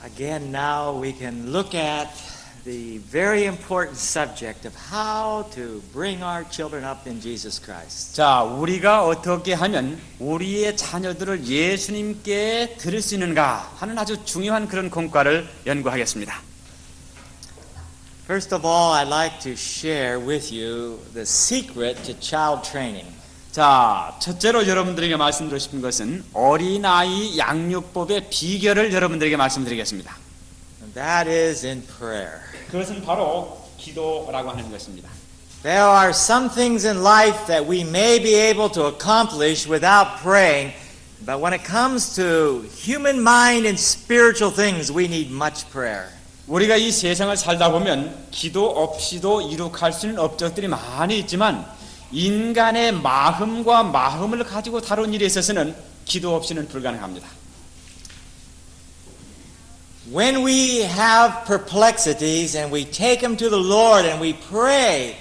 Again, now we can look at the very important subject of how to bring our children up in Jesus Christ. 자, 우리가 어떻게 하면 우리의 자녀들을 예수님께 드릴 수 있는가 하는 아주 중요한 그런 공과를 연구하겠습니다. First of all, I'd like to share with you the secret to child training. 자, 첫째로 여러분들에게 말씀드리고 싶은 것은 어린아이 양육법의 비결을 여러분들에게 말씀드리겠습니다. And that is in prayer. 그것은 바로 기도라고 하는 것입니다. There are some things in life that we may be able to accomplish without praying, but when it comes to human mind and spiritual things, we need much prayer. 우리가 이 세상을 살다 보면 기도 없이도 이룩할 수 있는 업적들이 많이 있지만 인간의 마음과 마음을 가지고 다룬 일에 있어서는 기도 없이는 불가능합니다. When we have perplexities and we take them to the Lord and we pray,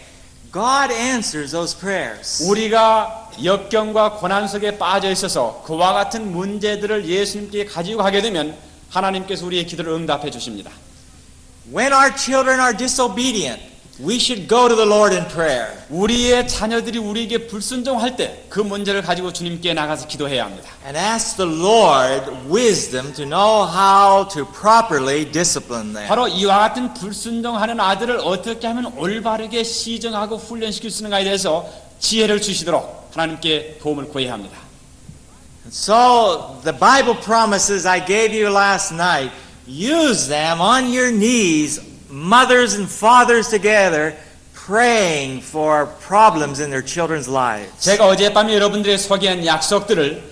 God answers those prayers. 우리가 역경과 고난 속에 빠져 있어서 그와 같은 문제들을 예수님께 가지고 가게 되면 하나님께서 우리의 기도를 응답해 주십니다. When our children are disobedient, we should go to the Lord in prayer. 우리의 자녀들이 우리에게 불순종할 때 그 문제를 가지고 주님께 나가서 기도해야 합니다. And ask the Lord wisdom to know how to properly discipline them. 바로 이와 같은 불순종하는 아들을 어떻게 하면 올바르게 시정하고 훈련시킬 수 있는가에 대해서 지혜를 주시도록 하나님께 도움을 구해야 합니다. So the Bible promises I gave you last night, use them on your knees, mothers and fathers together, praying for problems in their children's lives. 제가 어젯밤에 여러분들에게 소개한 약속들을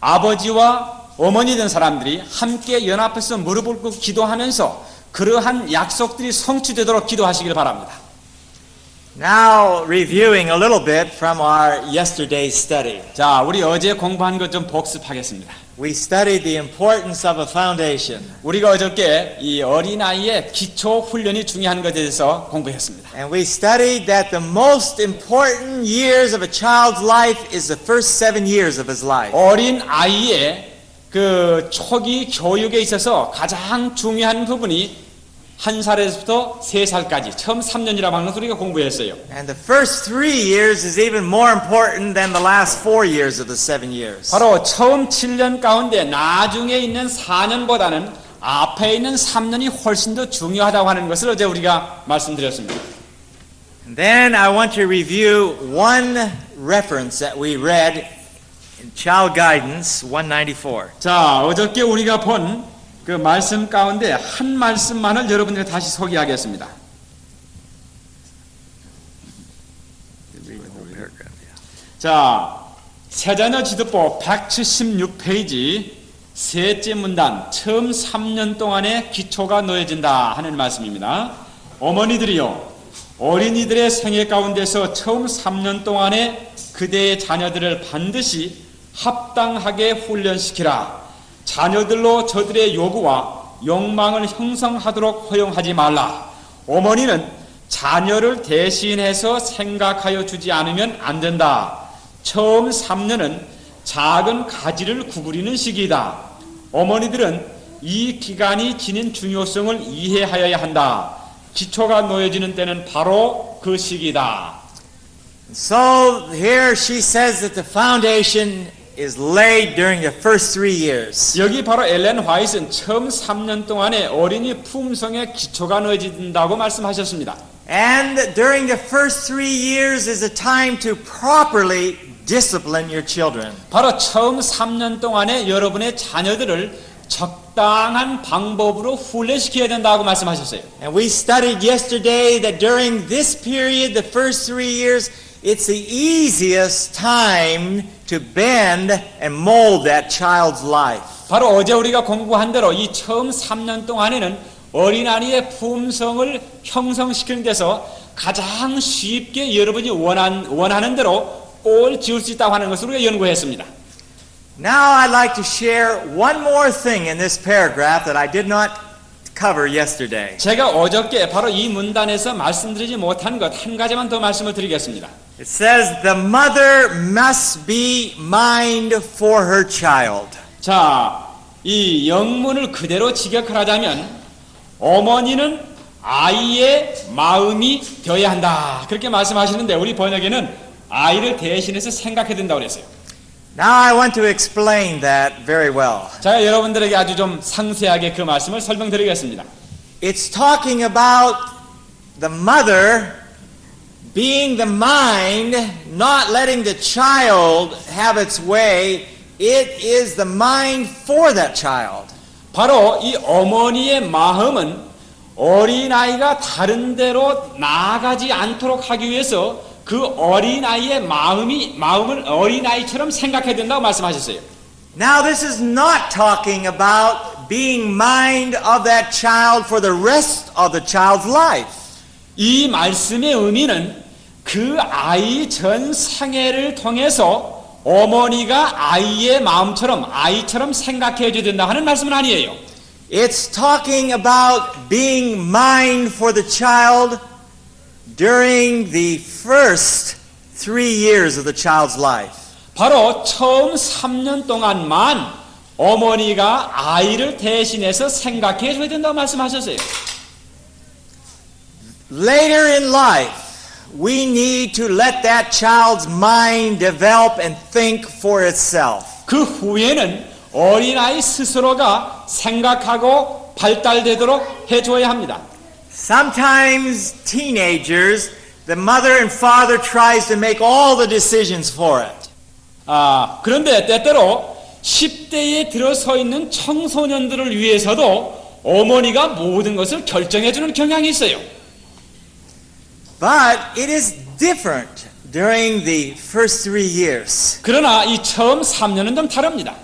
아버지와 어머니 된 사람들이 함께 연합해서 무릎을 꿇고 기도하면서 그러한 약속들이 성취되도록 기도하시길 바랍니다. Now reviewing a little bit from our yesterday's study. 자, 우리 어제 공부한 것 좀 복습하겠습니다. We studied the importance of a foundation. 우리가 어저께 이 어린아이의 기초 훈련이 중요한 것에 대해서 공부했습니다. And we studied that the most important years of a child's life is the first 7 years of his life. 어린아이의 그 초기 교육에 있어서 가장 중요한 부분이 1살에서부터 3살까지 처음 3년이라고 하는 것을 우리가 공부했어요. And the first 3 years is even more important than the last 4 years of the 7 years. 바로 처음 7년 가운데 나중에 있는 4년보다는 앞에 있는 3년이 훨씬 더 중요하다고 하는 것을 어제 우리가 말씀드렸습니다. And then I want to review one reference that we read in Child Guidance 194. 자, 어저께 우리가 본 그 말씀 가운데 한 말씀만을 여러분들에게 다시 소개하겠습니다. 자, 세자녀 지도법 176페이지 셋째 문단 처음 3년 동안의 기초가 놓여진다 하는 말씀입니다. 어머니들이요, 어린이들의 생애 가운데서 처음 3년 동안에 그대의 자녀들을 반드시 합당하게 훈련시키라. 자녀들로 저들의 요구와 욕망을 형성하도록 허용하지 말라. 어머니는 자녀를 대신해서 생각하여 주지 않으면 안 된다. 처음 3년은 작은 가지를 구부리는 시기이다. 어머니들은 이 기간이 지닌 중요성을 이해하여야 한다. 기초가 놓여지는 때는 바로 그 시기이다. So here she says that the foundation is laid during the first 3 years. 여기 바로 엘렌 화이트는 처음 3년 동안에 어린이 품성의 기초가 놓여진다고 말씀하셨습니다. And during the first 3 years is a time to properly discipline your children. 바로 처음 3년 동안에 여러분의 자녀들을 적당한 방법으로 훈련시켜야 된다고 말씀하셨어요. And we studied yesterday that during this period, the first 3 years, it's the easiest time to bend and mold that child's life. 바로 어제 우리가 공부한 대로 이 처음 3년 동안에는 어린아이의 품성을 형성시키는 데서 가장 쉽게 여러분이 원하는 대로 꼴 지을 수 있다고 하는 것을 우리가 연구했습니다. Now I'd like to share one more thing in this paragraph that I did not cover yesterday. 제가 어저께 바로 이 문단에서 말씀드리지 못한 것 한 가지만 더 말씀을 드리겠습니다. It says the mother must be mind for her child. 자, 이 영문을 그대로 직역하자면 어머니는 아이의 마음이 되어야 한다. 그렇게 말씀하시는데 우리 번역에는 아이를 대신해서 생각해야 된다고 그랬어요. Now I want to explain that very well. 제가 여러분들에게 아주 좀 상세하게 그 말씀을 설명드리겠습니다. It's talking about the mother being the mind, not letting the child have its way. It is the mind for that child. 바로 이 어머니의 마음은 어린아이가 다른 데로 나아가지 않도록 하기 위해서 그 어린아이의 마음을 어린아이처럼 생각해야 된다고 말씀하셨어요. Now this is not talking about being mind of that child for the rest of the child's life. 이 말씀의 의미는 그 아이 전 생애를 통해서 어머니가 아이처럼 생각해 줘야 된다 하는 말씀은 아니에요. It's talking about being mind for the child during the first 3 years of the child's life. 바로 처음 3년 동안만 어머니가 아이를 대신해서 생각해 줘야 된다고 말씀하셨어요. Later in life, we need to let that child's mind develop and think for itself. 그 후에는 어린아이 스스로가 생각하고 발달되도록 해줘야 합니다. Sometimes teenagers, the mother and father tries to make all the decisions for it. 그런데 때때로 10대에 들어서 있는 청소년들을 위해서도 어머니가 모든 것을 결정해주는 경향이 있어요. But it is different during the first 3 years. 그러나 이 처음 3년은 좀 다릅니다.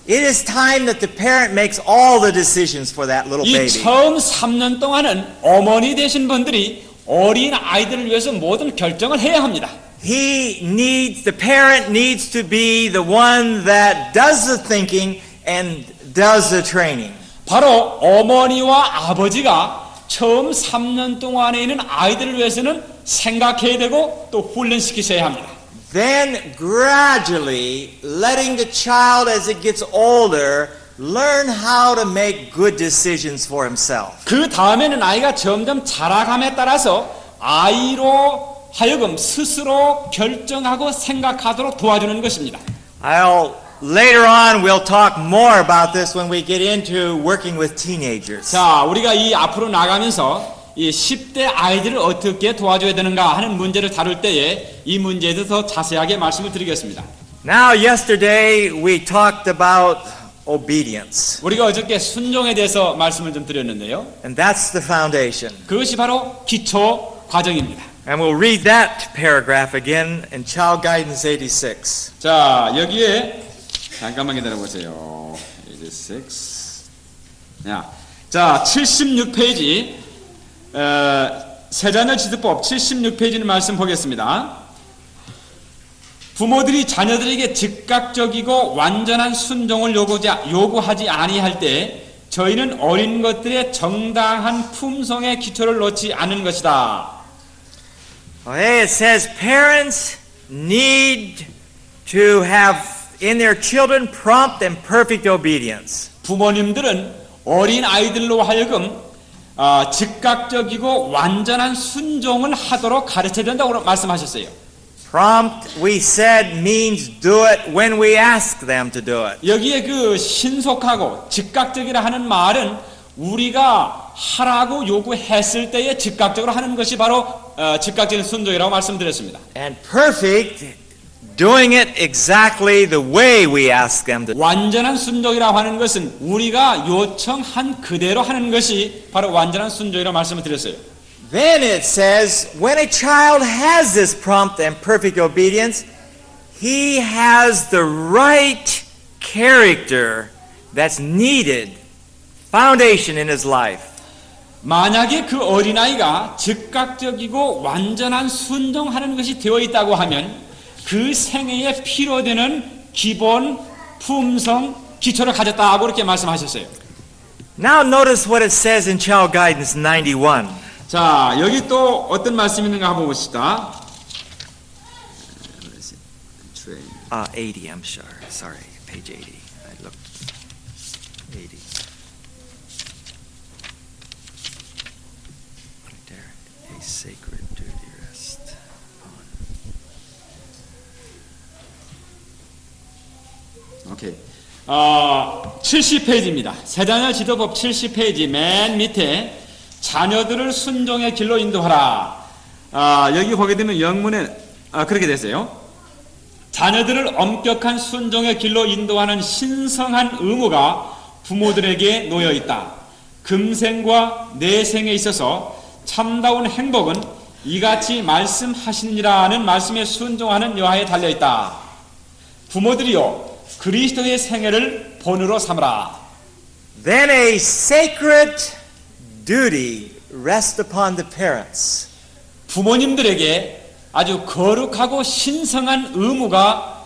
It is time that the parent makes all the decisions for that little 이 baby. 처음 3년 동안은 어머니 되신 분들이 어린 아이들을 위해서 모든 결정을 해야 합니다. The parent needs to be the one that does the thinking and does the training. 바로 어머니와 아버지가 처음 3년 동안에 있는 아이들을 위해서는 생각해야 되고 또 훈련시키셔야 합니다. Then gradually letting the child as it gets older learn how to make good decisions for himself. 그 다음에는 아이가 점점 자라감에 따라서 아이로 하여금 스스로 결정하고 생각하도록 도와주는 것입니다. Later on we'll talk more about this when we get into working with teenagers. 자, 우리가 이 앞으로 나가면서 이 10대 아이들을 어떻게 도와줘야 되는가 하는 문제를 다룰 때에 이 문제에 대해서 더 자세하게 말씀을 드리겠습니다. Now yesterday we talked about obedience. 우리가 어저께 순종에 대해서 말씀을 좀 드렸는데요. And that's the foundation. 그것이 바로 기초 과정입니다. And we'll read that paragraph again in Child Guidance 86. 자, 여기에 잠깐만 기다려 보세요. 86. 자, 76페이지 세자녀 지도법 76페이지는 말씀 보겠습니다. 부모들이 자녀들에게 즉각적이고 완전한 순종을 요구하지 아니할 때 저희는 어린 것들의 정당한 품성의 기초를 놓지 않은 것이다. Okay, it says parents need to have in their children prompt and perfect obedience. 부모님들은 어린 아이들로 하여금 즉각적이고 완전한 순종을 하도록 가르쳐야 된다고 말씀하셨어요. Prompt, we said, means do it when we ask them to do it. 여기에 그 신속하고 즉각적이라 하는 말은 우리가 하라고 요구했을 때에 즉각적으로 하는 것이 바로 즉각적인 순종이라고 말씀드렸습니다. And perfect, doing it exactly the way we ask them to. 완전한 순종이라고 하는 것은 우리가 요청한 그대로 하는 것이 바로 완전한 순종이라고 말씀을 드렸어요. Then it says, when a child has this prompt and perfect obedience, he has the right character that's needed, foundation in his life. 만약에 그 어린아이가 즉각적이고 완전한 순종하는 것이 되어 있다고 하면 그 생애에 필요되는 기본 품성 기초를 가졌다고 그렇게 말씀하셨어요. Now notice what it says in Child Guidance 91. 자, 여기 또 어떤 말씀이 있는가 한번 봅시다. 80, I'm sure. Sorry, page 80. I looked. 오케이. 70페이지입니다. 세자녀 지도법 70페이지 맨 밑에 자녀들을 순종의 길로 인도하라. 여기 보게 되면 영문에 그렇게 되세요. 자녀들을 엄격한 순종의 길로 인도하는 신성한 의무가 부모들에게 놓여 있다. 금생과 내생에 있어서 참다운 행복은 이같이 말씀하시니라는 말씀에 순종하는 여하에 달려 있다. 부모들이요 그리스도의 생애를 본으로 삼으라. Then a sacred duty rests upon the parents. 부모님들에게 아주 거룩하고 신성한 의무가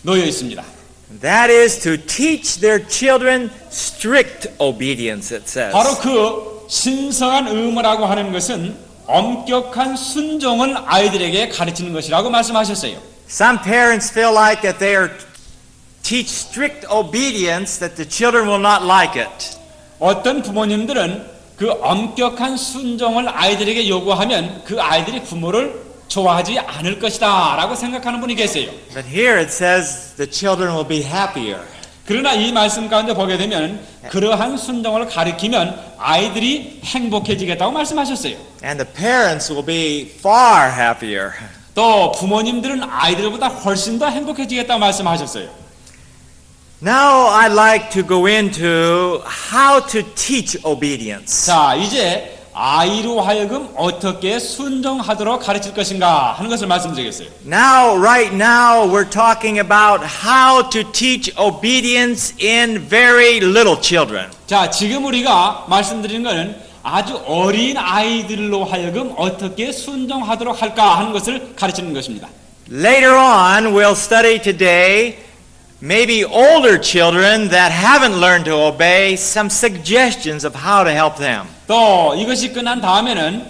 놓여 있습니다. That is to teach their children strict obedience, it says. 바로 그 신성한 의무라고 하는 것은 엄격한 순종을 아이들에게 가르치는 것이라고 말씀하셨어요. Some parents feel like that they are teach strict obedience that the children will not like it. 어떤 부모님들은 그 엄격한 순종을 아이들에게 요구하면 그 아이들이 부모를 좋아하지 않을 것이다 라고 생각하는 분이 계세요. But here it says the children will be happier. 그러나 이 말씀 가운데 보게 되면 그러한 순종을 가리키면 아이들이 행복해지겠다고 말씀하셨어요. And the parents will be far happier. 또 부모님들은 아이들보다 훨씬 더 행복해지겠다고 말씀하셨어요. Now I'd like to go into how to teach obedience. 자, 이제 아이로 하여금 어떻게 순종하도록 가르칠 것인가 하는 것을 말씀드리겠어요. Right now, we're talking about how to teach obedience in very little children. 자, 지금 우리가 말씀드리는 것은 아주 어린 아이들로 하여금 어떻게 순종하도록 할까 하는 것을 가르치는 것입니다. Later on, we'll study today maybe older children that haven't learned to obey, some suggestions of how to help them. 또 이것이 끝난 다음에는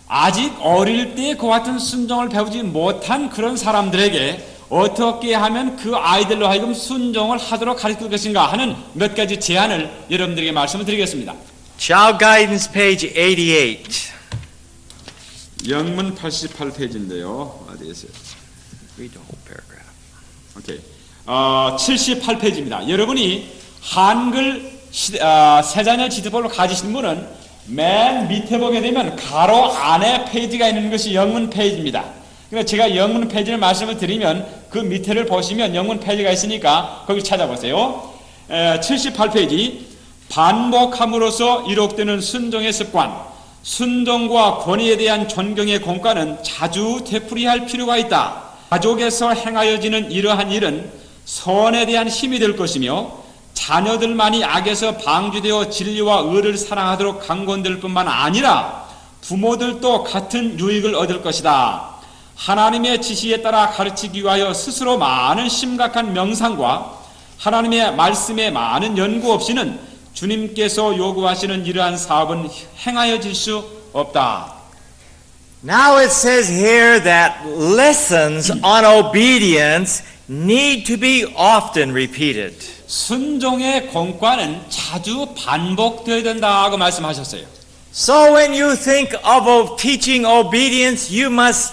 아직 어릴 때 그 같은 순종을 배우지 못한 그런 사람들에게 어떻게 하면 그 아이들로 하여금 순종을 하도록 가르칠 것인가 하는 몇 가지 제안을 여러분들에게 말씀을 드리겠습니다. Child Guidance, page 88. 영문 88페이지인데요. 어디 있어요? Read the whole paragraph. 오케이. 78페이지입니다. 여러분이 한글 세자녀 지도법을 가지신 분은 맨 밑에 보게 되면 가로 안에 페이지가 있는 것이 영문 페이지입니다. 그러니까 제가 영문 페이지를 말씀을 드리면 그 밑에를 보시면 영문 페이지가 있으니까 거기 찾아보세요. 78페이지 반복함으로써 이룩되는 순종의 습관, 순종과 권위에 대한 존경의 공과는 자주 되풀이할 필요가 있다. 가족에서 행하여지는 이러한 일은 선에 대한 힘이 될 것이며 자녀들만이 악에서 방주되어 진리와 의를 사랑하도록 강권될 뿐만 아니라 부모들도 같은 유익을 얻을 것이다. 하나님의 지시에 따라 가르치기 위하여 스스로 많은 심각한 명상과 하나님의 말씀에 많은 연구 없이는 주님께서 요구하시는 이러한 사업은 행하여질 수 없다. Now it says here that lessons on obedience need to be often repeated. 순종의 공과는 자주 반복되어야 된다고 말씀하셨어요. So when you think of teaching obedience, you must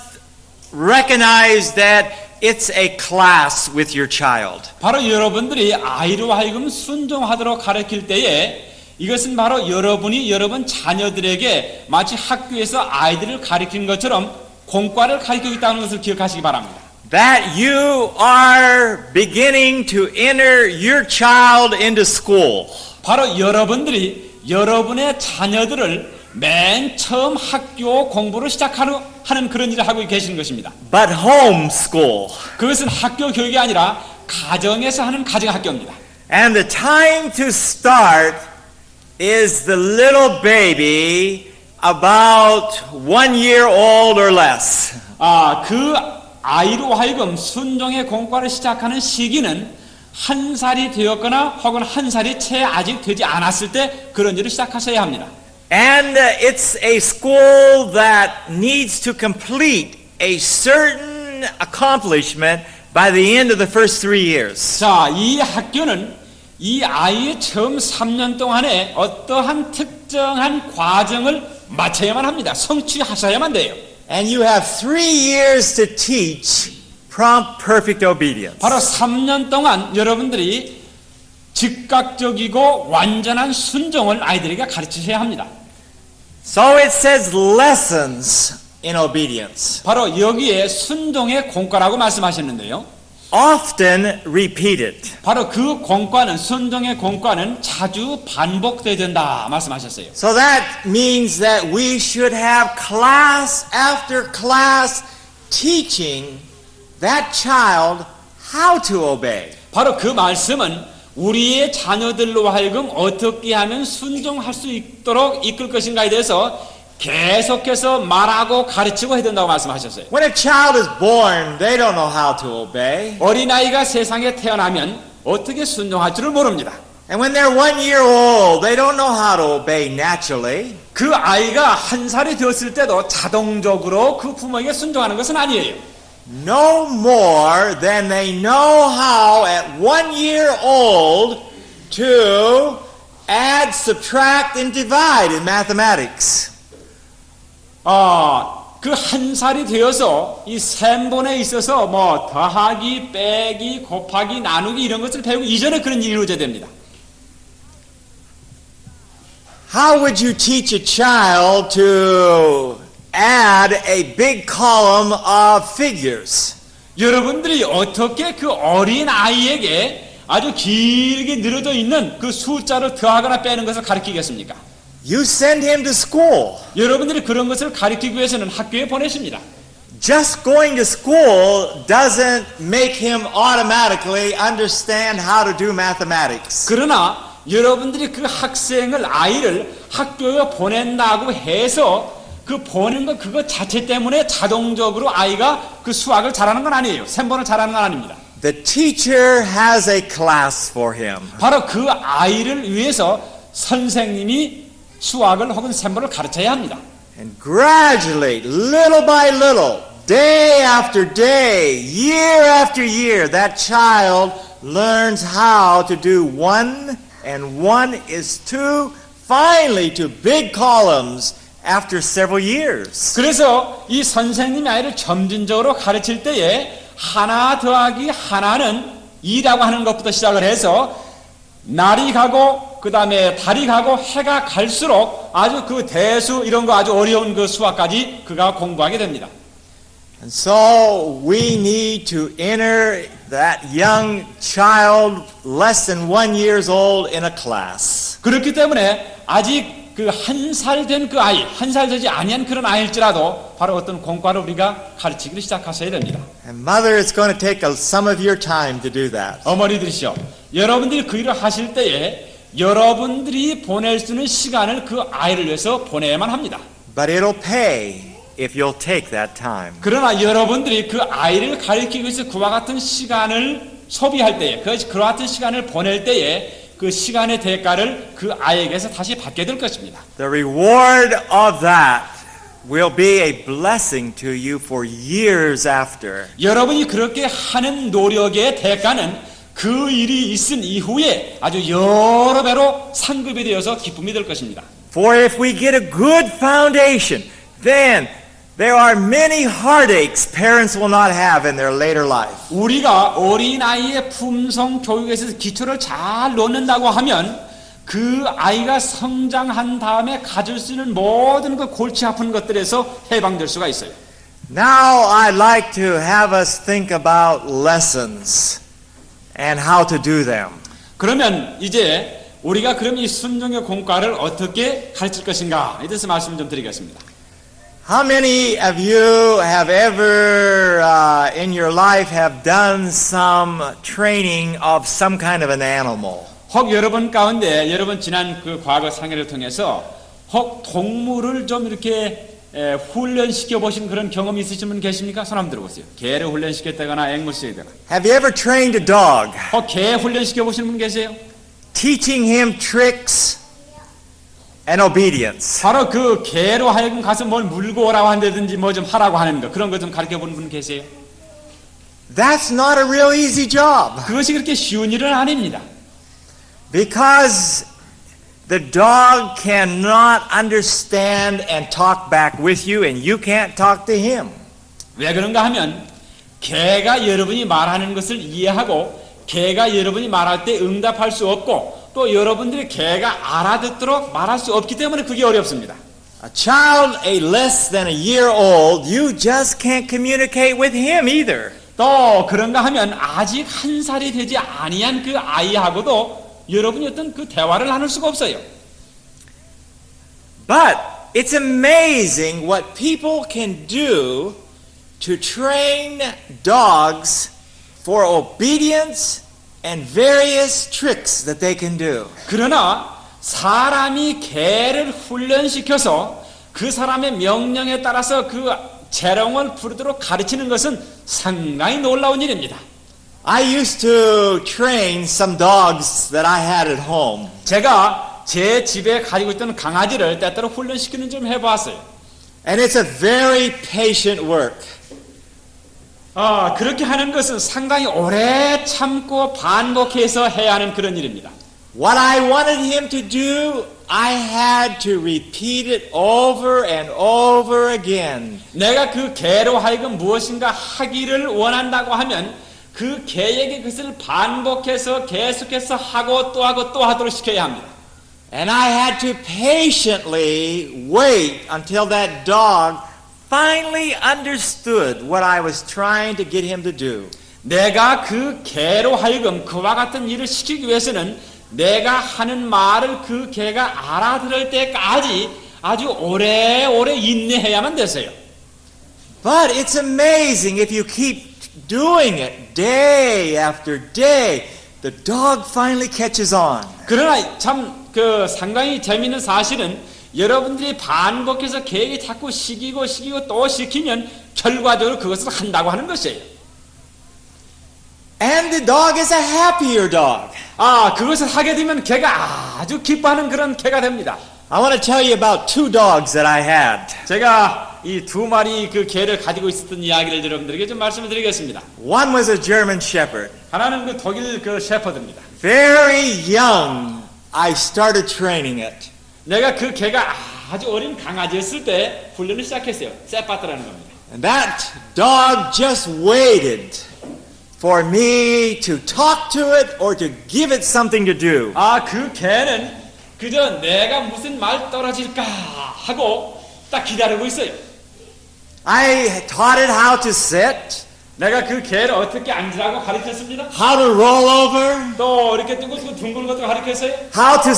recognize that it's a class with your child. 바로 여러분들이 아이로 하여금 순종하도록 가르칠 때에 이것은 바로 여러분이 여러분 자녀들에게 마치 학교에서 아이들을 가르치는 것처럼 공과를 가르치고 있다는 것을 기억하시기 바랍니다. That you are beginning to enter your child into school. 바로 여러분들이 여러분의 자녀들을 맨 처음 학교 공부를 시작하는 그런 일을 하고 계시는 것입니다. But home school. 그것은 학교 교육이 아니라 가정에서 하는 가정학교입니다. And the time to start is the little baby about 1 year old or less. 그 아이로 하여금 순종의 공과를 시작하는 시기는 1살이 되었거나 혹은 1살이 채 아직 되지 않았을 때 그런 일을 시작하셔야 합니다. And it's a school that needs to complete a certain accomplishment by the end of the first 3 years. 자, 이 학교는 이 아이의 처음 3년 동안에 어떠한 특정한 과정을 마쳐야만 합니다. 성취하셔야만 돼요. And you have 3 years to teach prompt, perfect obedience. 바로 3년 동안 여러분들이 즉각적이고 완전한 순종을 아이들에게 가르치셔야 합니다. So it says lessons in obedience. 바로 여기에 순종의 공과라고 말씀하셨는데요. Often repeated. 바로 그 공과는, 순종의 공과는 자주 반복돼야 된다 말씀하셨어요. So that means that we should have class after class teaching that child how to obey. 바로 그 말씀은 우리의 자녀들로 하여금 어떻게 하면 순종할 수 있도록 이끌 것인가에 대해서 계속해서 말하고 가르치고 해야 된다고 말씀하셨어요. When a child is born, they don't know how to obey. 어린아이가 세상에 태어나면 어떻게 순종할 줄을 모릅니다. And when they're 1 year old, they don't know how to obey naturally. 그 아이가 1살이 되었을 때도 자동적으로 그 부모에게 순종하는 것은 아니에요. No more than they know how at 1 year old to add, subtract, and divide in mathematics. 그 1살이 되어서 이 셈본에 있어서 뭐 더하기, 빼기, 곱하기, 나누기 이런 것을 배우기 이전에 그런 일이 이루어져야 됩니다. How would you teach a child to add a big column of figures? 여러분들이 어떻게 그 어린 아이에게 아주 길게 늘어져 있는 그 숫자를 더하거나 빼는 것을 가르치겠습니까? You send him to school. 여러분들이 그런 것을 가르치기 위해서는 학교에 보내십니다. Just going to school doesn't make him automatically understand how to do mathematics. 그러나 여러분들이 그 학생을, 아이를 학교에 보낸다고 해서 그 보낸 것 그것 자체 때문에 자동적으로 아이가 그 수학을 잘하는 건 아니에요. 셈본을 잘하는 건 아닙니다. The teacher has a class for him. 바로 그 아이를 위해서 선생님이 수학을 혹은 셈본을 가르쳐야 합니다. And gradually, little by little, day after day, year after year, that child learns how to do 1 and 1 is 2, finally to big columns after several years. 그래서 이 선생님이 아이를 점진적으로 가르칠 때에 하나 더하기 하나는 2라고 하는 것부터 시작을 해서 날이 가고 그 다음에 달이 가고 해가 갈수록 아주 그 대수 이런 거 아주 어려운 그 수학까지 그가 공부하게 됩니다. And so we need to enter that young child less than 1 years old in a class. 그렇기 때문에 아직 그 1살 된 그 아이, 1살 되지 아니한 그런 아이일지라도 바로 어떤 공과를 우리가 가르치기를 시작하셔야 됩니다. And mother, it's going to take some of your time to do that. 어머니들이시여, 여러분들이 그 일을 하실 때에 여러분들이 보낼 수 있는 시간을 그 아이를 위해서 보내야만 합니다. But it'll pay if you'll take that time. 그러나 여러분들이 그 아이를 가르치기 위해서 그와 같은 시간을 소비할 때에, 그와 같은 시간을 보낼 때에 그 시간의 대가를 그 아이에게서 다시 받게 될 것입니다. The reward of that will be a blessing to you for years after. 여러분이 그렇게 하는 노력의 대가는 그 일이 있은 이후에 아주 여러 배로 상급이 되어서 기쁨이 될 것입니다. For if we get a good foundation, then there are many heartaches parents will not have in their later life. 우리가 어린아이의 품성 교육에 있어서 기초를 잘 놓는다고 하면 그 아이가 성장한 다음에 가질 수 있는 모든 그 골치 아픈 것들에서 해방될 수가 있어요. Now I'd like to have us think about lessons and how to do them. 그러면 이제 우리가 그럼 이 순종의 공과를 어떻게 가르칠 것인가 에 대해서 말씀을 좀 드리겠습니다. How many of you have ever in your life have done some training of some kind of an animal? 혹 여러분 가운데 여러분 지난 그 과거 상해를 통해서 혹 동물을 좀 이렇게 훈련시켜 보신 그런 경험이 있으신 분 계십니까? 손 한번 들어보세요. 개를 훈련시켰다거나 앵무새에다가. Have you ever trained a dog? 혹 개 훈련시켜 보신 분 계세요? Teaching him tricks and obedience. 바로 그 개로 하여금 가서 뭘 물고 오라고 한다든지 뭐 좀 하라고 하는 거 그런 거 좀 가르쳐 보는 분 계세요? That's not a real easy job. 그것이 그렇게 쉬운 일은 아닙니다. Because the dog cannot understand and talk back with you, and you can't talk to him. 왜 그런가 하면 개가 여러분이 말하는 것을 이해하고 개가 여러분이 말할 때 응답할 수 없고 또 여러분들이 개가 알아듣도록 말할 수 없기 때문에 그게 어렵습니다. A child a less than a year old, you just can't communicate with him either. 또 그런가 하면 아직 한 살이 되지 아니한 그 아이하고도 여러분이 어떤 그 대화를 나눌 수가 없어요. But it's amazing what people can do to train dogs for obedience and various tricks that they can do. 그러나 사람이 개를 훈련시켜서 그 사람의 명령에 따라서 그 재롱을 부르도록 가르치는 것은 상당히 놀라운 일입니다. I used to train some dogs that I had at home. 제가 제 집에 가지고 있던 강아지를 때때로 훈련시키는 좀 해봤어요. And it's a very patient work. 그렇게 하는 것은 상당히 오래 참고 반복해서 해야 하는 그런 일입니다. What I wanted him to do, I had to repeat it over and over again. 내가 그 개로 하여금 무엇인가 하기를 원한다고 하면 그 개에게 그것을 반복해서 계속해서 하고 또 하고 또 하도록 시켜야 합니다. And I had to patiently wait until that dog finally understood what I was trying to get him to do. 내가 그 개로 하여금 그와 같은 일을 시키기 위해서는 내가 하는 말을 그 개가 알아들을 때까지 아주 오래오래 인내해야만 됐어요. But it's amazing if you keep doing it day after day, the dog finally catches on. 그러나 참 그 상당히 재미있는 사실은 여러분들이 반복해서 개에게 자꾸 시키고 또 시키면 결과적으로 그것을 한다고 하는 것이에요. And the dog is a happier dog. 그것을 하게 되면 개가 아주 기뻐하는 그런 개가 됩니다. I want to tell you about two dogs that I had. 제가 이 두 마리 그 개를 가지고 있었던 이야기를 여러분들에게 좀 말씀을 드리겠습니다. One was a German Shepherd. 하나는 그 독일 그 셰퍼드입니다. Very young, I started training it. 내가 그 개가 아주 어린 강아지였을 때 훈련을 시작했어요. 세파트라는 겁니다. And that dog just waited for me to talk to it or to give it something to do. 그 개는 그저 내가 무슨 말 떨어질까 하고 딱 기다리고 있어요. I taught it how to sit, 내가 그 개를 어떻게 앉으라고 가르쳤습니다. how to roll over, 또 이렇게 둥근 것도 가르쳤어요. how to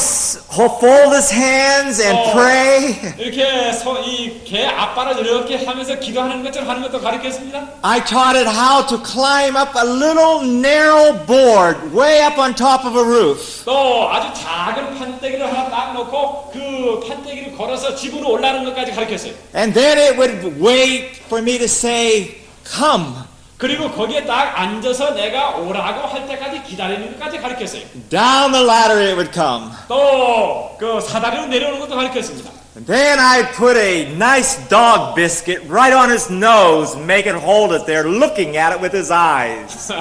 fold his hands and pray. 이렇게 이 개 앞발을 이렇게 하면서 기도하는 것처럼 하는 것도 가르쳤습니다. I taught it how to climb up a little narrow board way up on top of a roof. 또 아주 작은 판때기를 하나 딱 놓고 그 판때기를 걸어서 집으로 올라가는 것까지 가르쳤어요. And then it would wait for me to say, come. 그리고 거기에 딱 앉아서 내가 오라고 할 때까지 기다리는 것까지 가르쳤어요. Down the ladder it would come. 또 그 사다리로 내려오는 것도 가르쳤습니다. And then I'd put a nice dog biscuit right on his nose and make it hold it there looking at it with his eyes.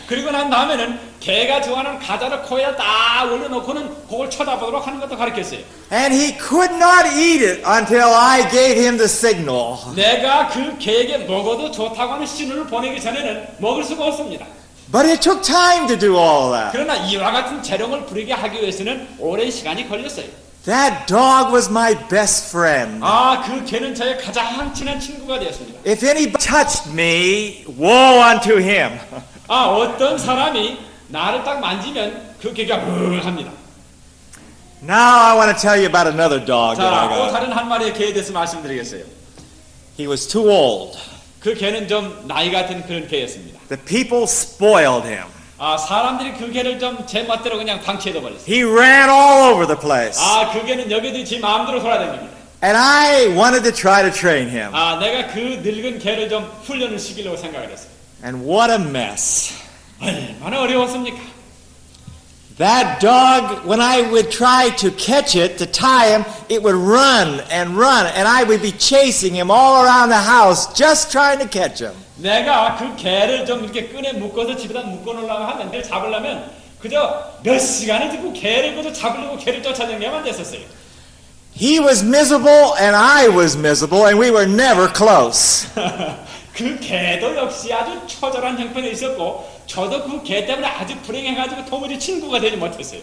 그리고 난 다음에는 개가 좋아하는 과자를 코에 딱 올려놓고는 그걸 쳐다보도록 하는 것도 가르쳤어요. And he could not eat it until I gave him the signal. 내가 그 개에게 먹어도 좋다고 하는 신호를 보내기 전에는 먹을 수가 없습니다. But it took time to do all that. 그러나 이와 같은 재롱을 부리게 하기 위해서는 오랜 시간이 걸렸어요. That dog was my best friend. 그 개는 저의 가장 친한 친구가 되었습니다. If anybody touched me, woe unto him. 어떤 사람이 나를 딱 만지면 그 개가 합니다. Now I want to tell you about another dog that I 또 got. 다른 한 마리의 개에 대해서 말씀드리겠어요. He was too old. 그 개는 좀 나이 같은 그런 개였습니다. The people spoiled him. 사람들이 그 개를 좀 제 멋대로 그냥 방치해둬 버렸어요. He ran all over the place. 그 개는 여기도 지 마음대로 돌아다닙니다. And I wanted to try to train him. 내가 그 늙은 개를 좀 훈련을 시키려고 생각을 했어요. And what a mess. 얼마나 어려웠습니까? That dog, when I would try to catch it, to tie him, it would run, and I would be chasing him all around the house, just trying to catch him. 내가 그 개를 좀 이렇게 끈에 묶어서 집에다 묶어놓으려고 하면 개를 잡으려면 그저 몇 시간을 듣고 개를 그저 잡으려고 개를 쫓아다니게만 됐었어요. He was miserable, and I was miserable, and we were never close. 그 개도 역시 아주 처절한 형편에 있었고 저도 그 개 때문에 아주 불행해가지고 도무지 친구가 되지 못했어요.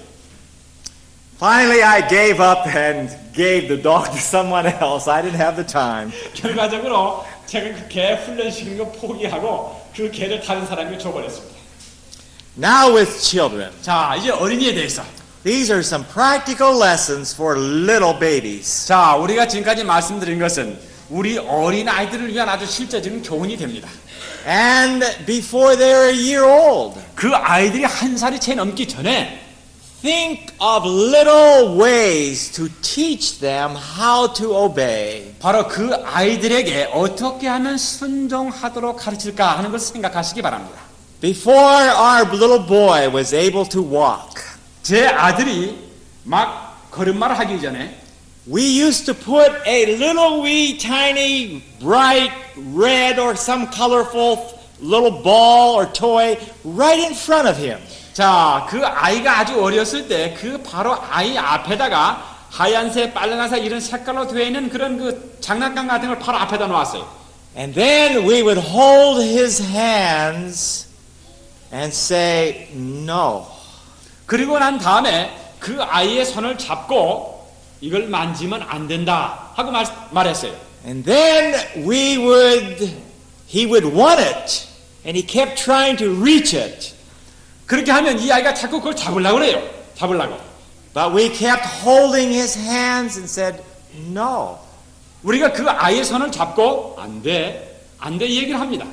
Finally, I gave up and gave the dog to someone else. I didn't have the time. 결과적으로 제가 그 개 훈련시키는 거 포기하고 그 개를 다른 사람에게 줘버렸습니다. Now with children. 자, 이제 어린이에 대해서. These are some practical lessons for little babies. 자, 우리가 지금까지 말씀드린 것은 우리 어린 아이들을 위한 아주 실제적인 교훈이 됩니다. And before they're a year old, 그 아이들이 한 살이 채 넘기 전에 think of little ways to teach them how to obey. 바로 그 아이들에게 어떻게 하면 순종하도록 가르칠까 하는 것을 생각하시기 바랍니다. Before our little boy was able to walk, 제 아들이 막 걸음마를 하기 전에 we used to put a little wee tiny bright red or some colorful little ball or toy right in front of him. 자, 그 아이가 아주 어렸을 때 그 바로 아이 앞에다가 하얀색, 빨간색 이런 색깔로 되어 있는 그런 그 장난감 같은 걸 바로 앞에다 놓았어요. And then we would hold his hands and say, no. 그리고 난 다음에 그 아이의 손을 잡고 이걸 만지면 안 된다 하고 말했어요. And then he would want it, and he kept trying to reach it. 그렇게 하면 이 아이가 자꾸 그걸 잡으려고 그래요. 잡으려고. But we kept holding his hands and said, no. 우리가 그 아이의 손을 잡고 안 돼, 안 돼 이 얘기를 합니다.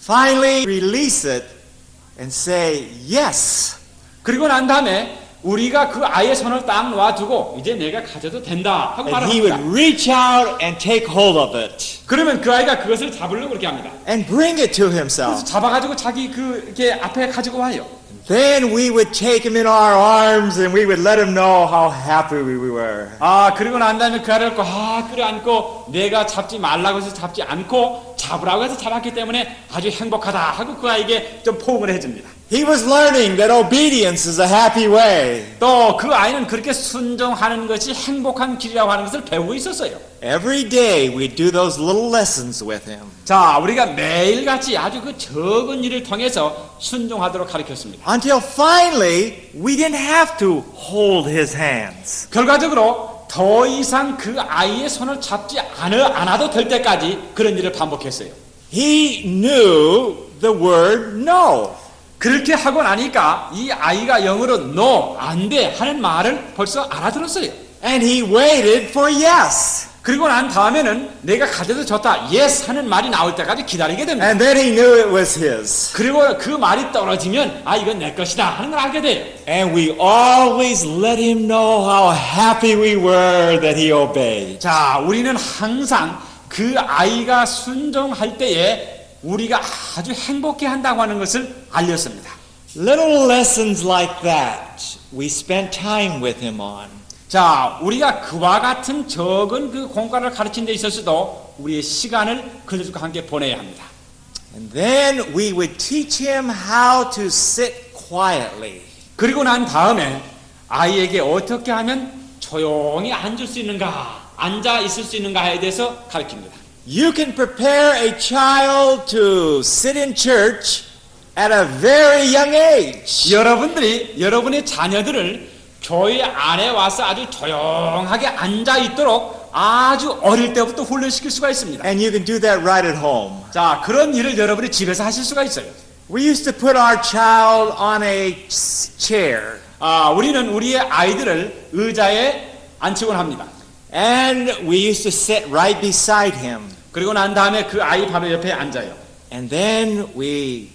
Finally, release it and say, yes. 그리고 난 다음에 우리가 그 아이의 손을 딱 놓아두고 이제 내가 가져도 된다 하고 And he would 말합니다. reach out and take hold of it 그러면 그 아이가 그것을 잡으려고 그렇게 합니다. and bring it to 그래서 himself. 잡아가지고 자기 그 이렇게 앞에 가지고 와요. Then we would take him in our arms and we would let him know how happy we were. 아, 그리고 난 다음에 그 아이를 끌어안고 내가 잡지 말라고 해서 잡지 않고 잡으라고 해서 잡았기 때문에 아주 행복하다 하고 그 아이에게 좀 포옹을 해줍니다. He was learning that obedience is a happy way. 또 그 아이는 그렇게 순종하는 것이 행복한 길이라고 하는 것을 배우고 있었어요. Every day we do those little lessons with him. 자, 우리가 매일같이 아주 그 적은 일을 통해서 순종하도록 가르쳤습니다. Until finally we didn't have to hold his hands. 결과적으로 더 이상 그 아이의 손을 잡지 않아도 될 때까지 그런 일을 반복했어요. He knew the word no. 그렇게 하고 나니까 이 아이가 영어로 no, 안 돼 하는 말을 벌써 알아들었어요. And he waited for yes. 그리고 난 다음에는 내가 가져도 좋다, yes 하는 말이 나올 때까지 기다리게 됩니다. And then he knew it was his. 그리고 그 말이 떨어지면 아, 이건 내 것이다 하는 걸 알게 돼요. And we always let him know how happy we were that he obeyed. 자, 우리는 항상 그 아이가 순종할 때에 우리가 아주 행복해 한다고 하는 것을 알렸습니다. Little lessons like that we spent time with him on. 자, 우리가 그와 같은 적은 그 공과를 가르친 데 있어서도 우리의 시간을 그들과 함께 보내야 합니다. And then we would teach him how to sit quietly. 그리고 난 다음에 아이에게 어떻게 하면 조용히 앉을 수 있는가, 앉아 있을 수 있는가에 대해서 가르칩니다. You can prepare a child to sit in church at a very young age. 여러분들이 여러분의 자녀들을 교회 안에 와서 아주 조용하게 앉아 있도록 아주 어릴 때부터 훈련시킬 수가 있습니다. And you can do that right at home. 자, 그런 일을 여러분이 집에서 하실 수가 있어요. We used to put our child on a chair. 아, 우리는 우리의 아이들을 의자에 앉히곤 합니다. And we used to sit right beside him. 그리고 난 다음에 그 아이 바로 옆에 앉아요. And then we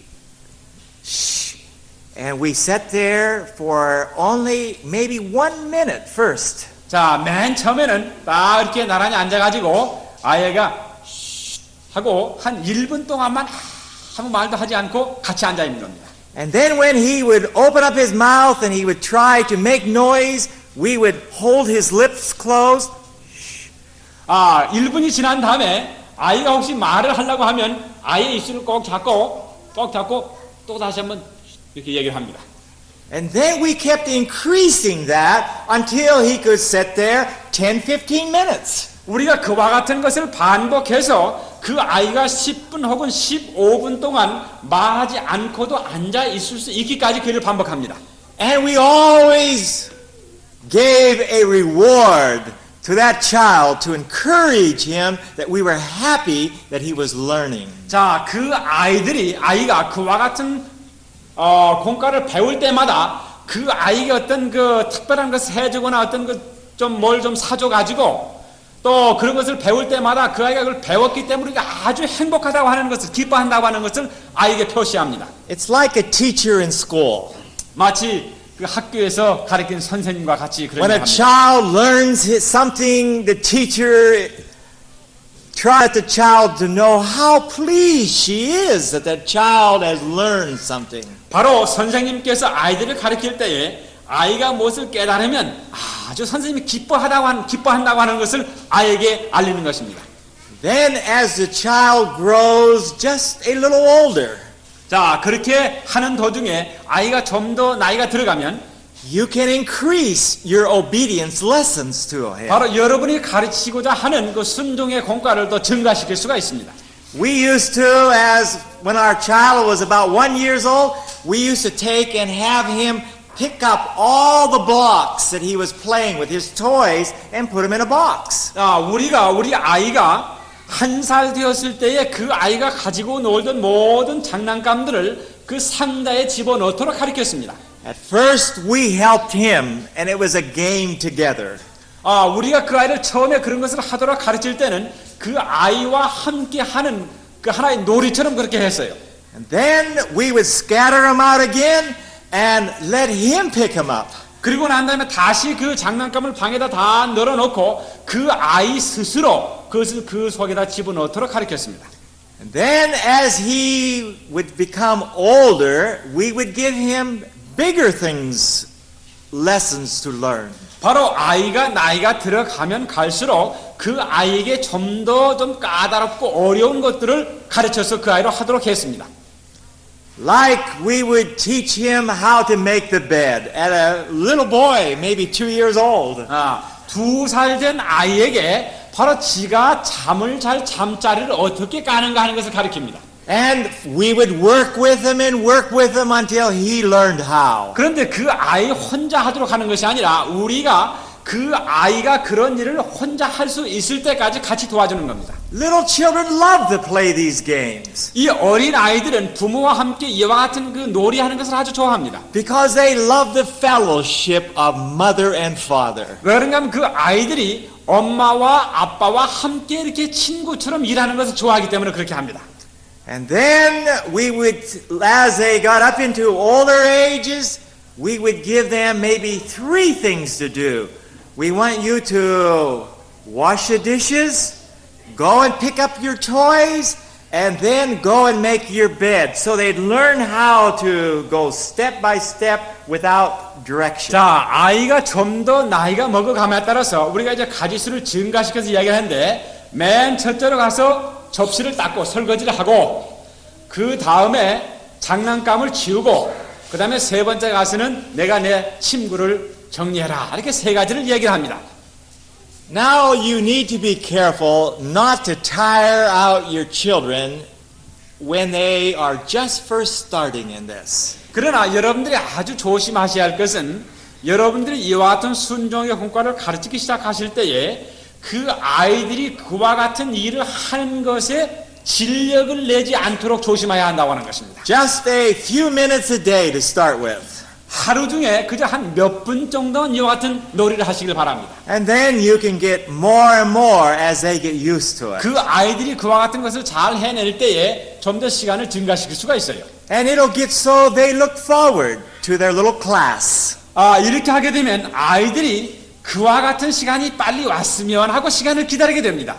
sat there for only maybe 1 minute first. 자, 맨 처음에는 딱 이렇게 나란히 앉아가지고 아이가 하고 한 1분 동안만 아무 말도 하지 않고 같이 앉아 있는 겁니다. And then when he would open up his mouth and he would try to make noise, we would hold his lips closed. 아, 1분이 지난 다음에 아이가 혹시 말을 하려고 하면 아이의 입술을 꼭 잡고 또 다시 한번 이렇게 얘기를 합니다. And then we kept increasing that until he could sit there 10, 15 minutes. 우리가 그와 같은 것을 반복해서 그 아이가 10분 혹은 15분 동안 말하지 않고도 앉아 있을 수 있기까지 그를 반복합니다. And we always gave a reward to that child to encourage him that we were happy that he was learning. 자, 그 아이가 그와 같은 공과를 배울 때마다 그 아이에게 어떤 그 특별한 것을 해주거나 어떤 그 좀 뭘 좀 사줘 가지고 또 그런 것을 배울 때마다 그 아이가 그걸 배웠기 때문에 아주 행복하다고 하는 것을 기뻐한다고 하는 것을 아이에게 표시합니다. It's like a teacher in school. 마치 그 학교에서 가르치는 선생님과 같이 그런 When 일을 a 합니다. child learns something, the teacher tries the child to know how pleased she is that that child has learned something. 바로 선생님께서 아이들을 가르칠 때에 아이가 무엇을 깨달으면 아주 선생님이 기뻐한다고 하는 것을 아이에게 알리는 것입니다. Then as the child grows just a little older, 자, 그렇게 하는 도중에 아이가 좀 더 나이가 들어가면 you can increase your obedience lessons to him. 바로 여러분이 가르치고자 하는 그 순종의 공과를 더 증가시킬 수가 있습니다. We used to, as when our child was about 1 year old, we used to take and have him pick up all the blocks that he was playing with, his toys, and put them in a box. 우리 아이가 1살 되었을 때에 그 아이가 가지고 놀던 모든 장난감들을 그 상자에 집어넣도록 가르쳤습니다. At first, we helped him, and it was a game together. 우리가 그 아이를 처음에 그런 것을 하도록 가르칠 때는 그 아이와 함께 하는 그 하나의 놀이처럼 그렇게 했어요. And then we would scatter them out again and let him pick them up. 그리고 난 다음에 다시 그 장난감을 방에다 다 널어놓고 그 아이 스스로 그것을 그 속에다 집어넣도록 가르쳤습니다. And then as he would become older, we would give him bigger things, lessons to learn. 바로 아이가 나이가 들어가면 갈수록 그 아이에게 좀 더 좀 까다롭고 어려운 것들을 가르쳐서 그 아이로 하도록 했습니다. Like we would teach him how to make the bed at a little boy, maybe 2 years old. 2살 된 아이에게 바로 지가 잠을 잘 잠자리를 어떻게 까는가 하는 것을 가르칩니다. And we would work with him and work with him until he learned how. 그런데 그 아이 혼자 하도록 하는 것이 아니라 우리가 그 아이가 그런 일을 혼자 할 수 있을 때까지 같이 도와주는 겁니다. Little children love to play these games 이 어린 아이들은 부모와 함께 이와 같은 그 놀이하는 것을 아주 좋아합니다. because they love the fellowship of mother and father. 왜 그런가 하면 그 아이들이 엄마와 아빠와 함께 이렇게 친구처럼 일하는 것을 좋아하기 때문에 그렇게 합니다. And then we would, as they got up into older ages, we would give them maybe 3 things to do. We want you to wash the dishes, go and pick up your toys, and then go and make your bed. So they'd learn how to go step by step without direction. 자, 아이가 좀 더 나이가 먹어감에 따라서 우리가 이제 가지수를 증가시켜서 이야기를 하는데 맨 첫째로 가서 접시를 닦고 설거지를 하고 그 다음에 장난감을 치우고 그 다음에 세 번째 가서는 내가 내 침구를 정리해라. 이렇게 3가지를 얘기를 합니다. Now you need to be careful not to tire out your children when they are just first starting in this. 그러나 여러분들이 아주 조심하셔야 할 것은 여러분들이 이와 같은 순종의 공과를 가르치기 시작하실 때에 그 아이들이 그와 같은 일을 하는 것에 진력을 내지 않도록 조심해야 한다고 하는 것입니다. Just a few minutes a day to start with. 하루 중에 그저 한 몇 분 정도는 이와 같은 놀이를 하시길 바랍니다. And then you can get more and more as they get used to it. 그 아이들이 그와 같은 것을 잘 해낼 때에 좀 더 시간을 증가시킬 수가 있어요. And it'll get so they look forward to their little class. 이렇게 하게 되면 아이들이 그와 같은 시간이 빨리 왔으면 하고 시간을 기다리게 됩니다.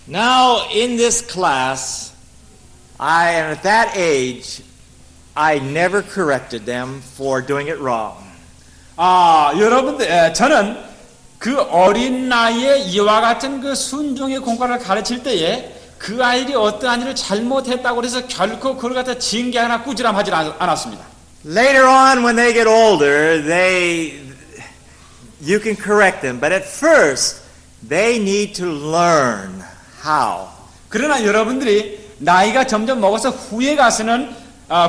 Now in this class, at that age, I never corrected them for doing it wrong. 여러분들, 저는 그 어린 나이에 이와 같은 그 순종의 공과를 가르칠 때에 그 아이들이 어떠한 일을 잘못했다고 해서 결코 그걸 갖다 징계하거나 꾸지람하지 않았습니다. Later on, when they get older, you can correct them. But at first, they need to learn how. 그러나 여러분들이 나이가 점점 먹어서 후에 가서는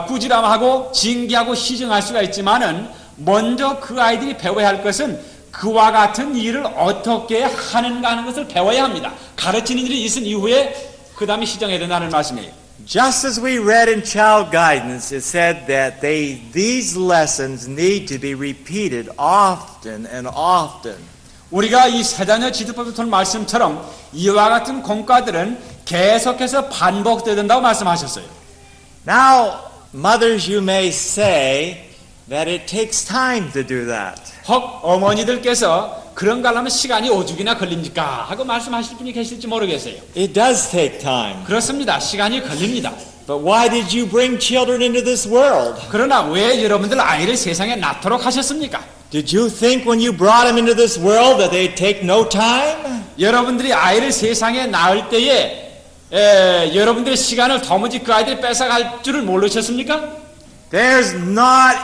꾸지람하고 징계하고 시정할 수가 있지만은 먼저 그 아이들이 배워야 할 것은 그와 같은 일을 어떻게 하는가 하는 것을 배워야 합니다. 가르치는 일이 있은 이후에 그 다음에 시정해야 된다는 말씀이에요. Just as we read in child guidance, it said that these lessons need to be repeated often and often. 우리가 이 세자녀 지도법을 통한 말씀처럼 이와 같은 공과들은 계속해서 반복되어야 된다고 말씀하셨어요. Now, mothers, you may say that it takes time to do that. 혹 어머니들께서 그런가 하려면 시간이 오죽이나 걸립니까? 하고 말씀하실 분이 계실지 모르겠어요. It does take time. 그렇습니다. 시간이 걸립니다. But why did you bring children into this world? 그러나 왜 여러분들 아이를 세상에 낳도록 하셨습니까? Did you think when you brought them into this world that they'd take no time? 여러분들이 아이를 세상에 낳을 때에 여러분들의 시간을 도무지 그 아이들이 뺏어갈 줄을 모르셨습니까? There's not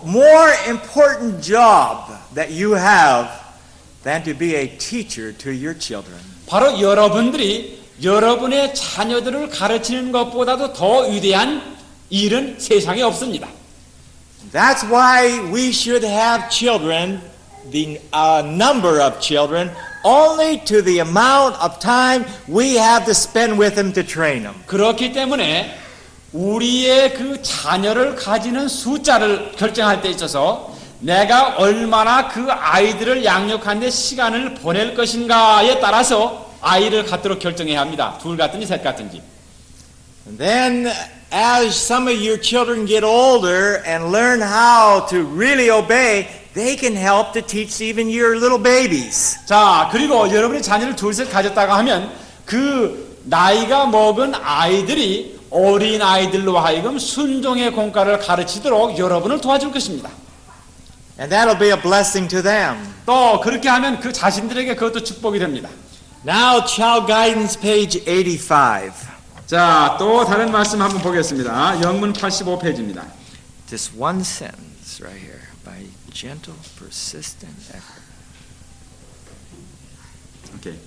more important job that you have than to be a teacher to your children. 바로 여러분들이 여러분의 자녀들을 가르치는 것보다도 더 위대한 일은 세상에 없습니다. That's why we should have children, the number of children, only to the amount of time we have to spend with them to train them. 그렇기 때문에 우리의 그 자녀를 가지는 숫자를 결정할 때 있어서 내가 얼마나 그 아이들을 양육하는 데 시간을 보낼 것인가에 따라서 아이를 갖도록 결정해야 합니다. 둘 같은지 셋 같은지. And then as some of your children get older and learn how to really obey, they can help to teach even your little babies. 자, 그리고 여러분이 자녀를 둘셋 가졌다가 하면 그 나이가 먹은 아이들이 어린 아이들로 하여금 순종의 공과를 가르치도록 여러분을 도와줄 것입니다. And that'll be a blessing to them. 또 그렇게 하면 그 자신들에게 그것도 축복이 됩니다. Now, Child Guidance, page 85. 자, 또 다른 말씀 한번 보겠습니다. 영문 85페이지입니다. Just one sentence right here. By gentle, persistent effort. 오케이.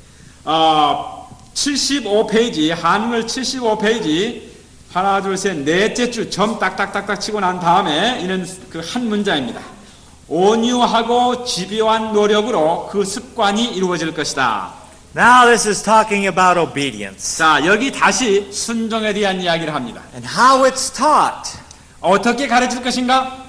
75페이지, 한글 75페이지, 하나, 둘, 셋, 넷째 줄 점 딱딱딱딱 치고 난 다음에 이는 그 한 문자입니다. 온유하고 집요한 노력으로 그 습관이 이루어질 것이다. Now this is talking about obedience 자, 여기 다시 순종에 대한 이야기를 합니다. and how it's taught. 어떻게 가르칠 것인가?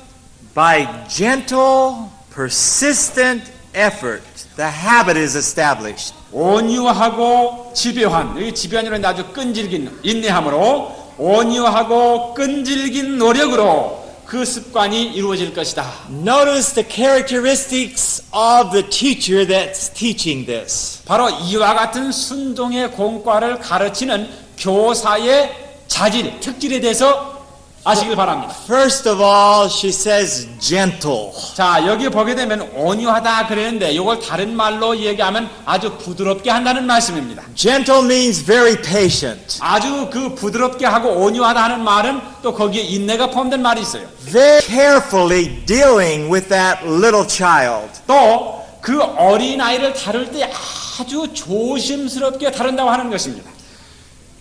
By gentle, persistent effort, the habit is established. 온유하고 집요한, 여기 집요한이라는 아주 끈질긴 인내함으로 온유하고 끈질긴 노력으로 그 습관이 이루어질 것이다. Notice the characteristics of the teacher that's teaching this. 바로 이와 같은 순종의 공과를 가르치는 교사의 자질, 특질에 대해서 아시길 바랍니다. First of all, she says gentle. 자, 여기 보게 되면 온유하다 그랬는데 이걸 다른 말로 얘기하면 아주 부드럽게 한다는 말씀입니다. Gentle means very patient. 아주 그 부드럽게 하고 온유하다 하는 말은 또 거기에 인내가 포함된 말이 있어요. Very carefully dealing with that little child. 또 그 어린아이를 다룰 때 아주 조심스럽게 다룬다고 하는 것입니다.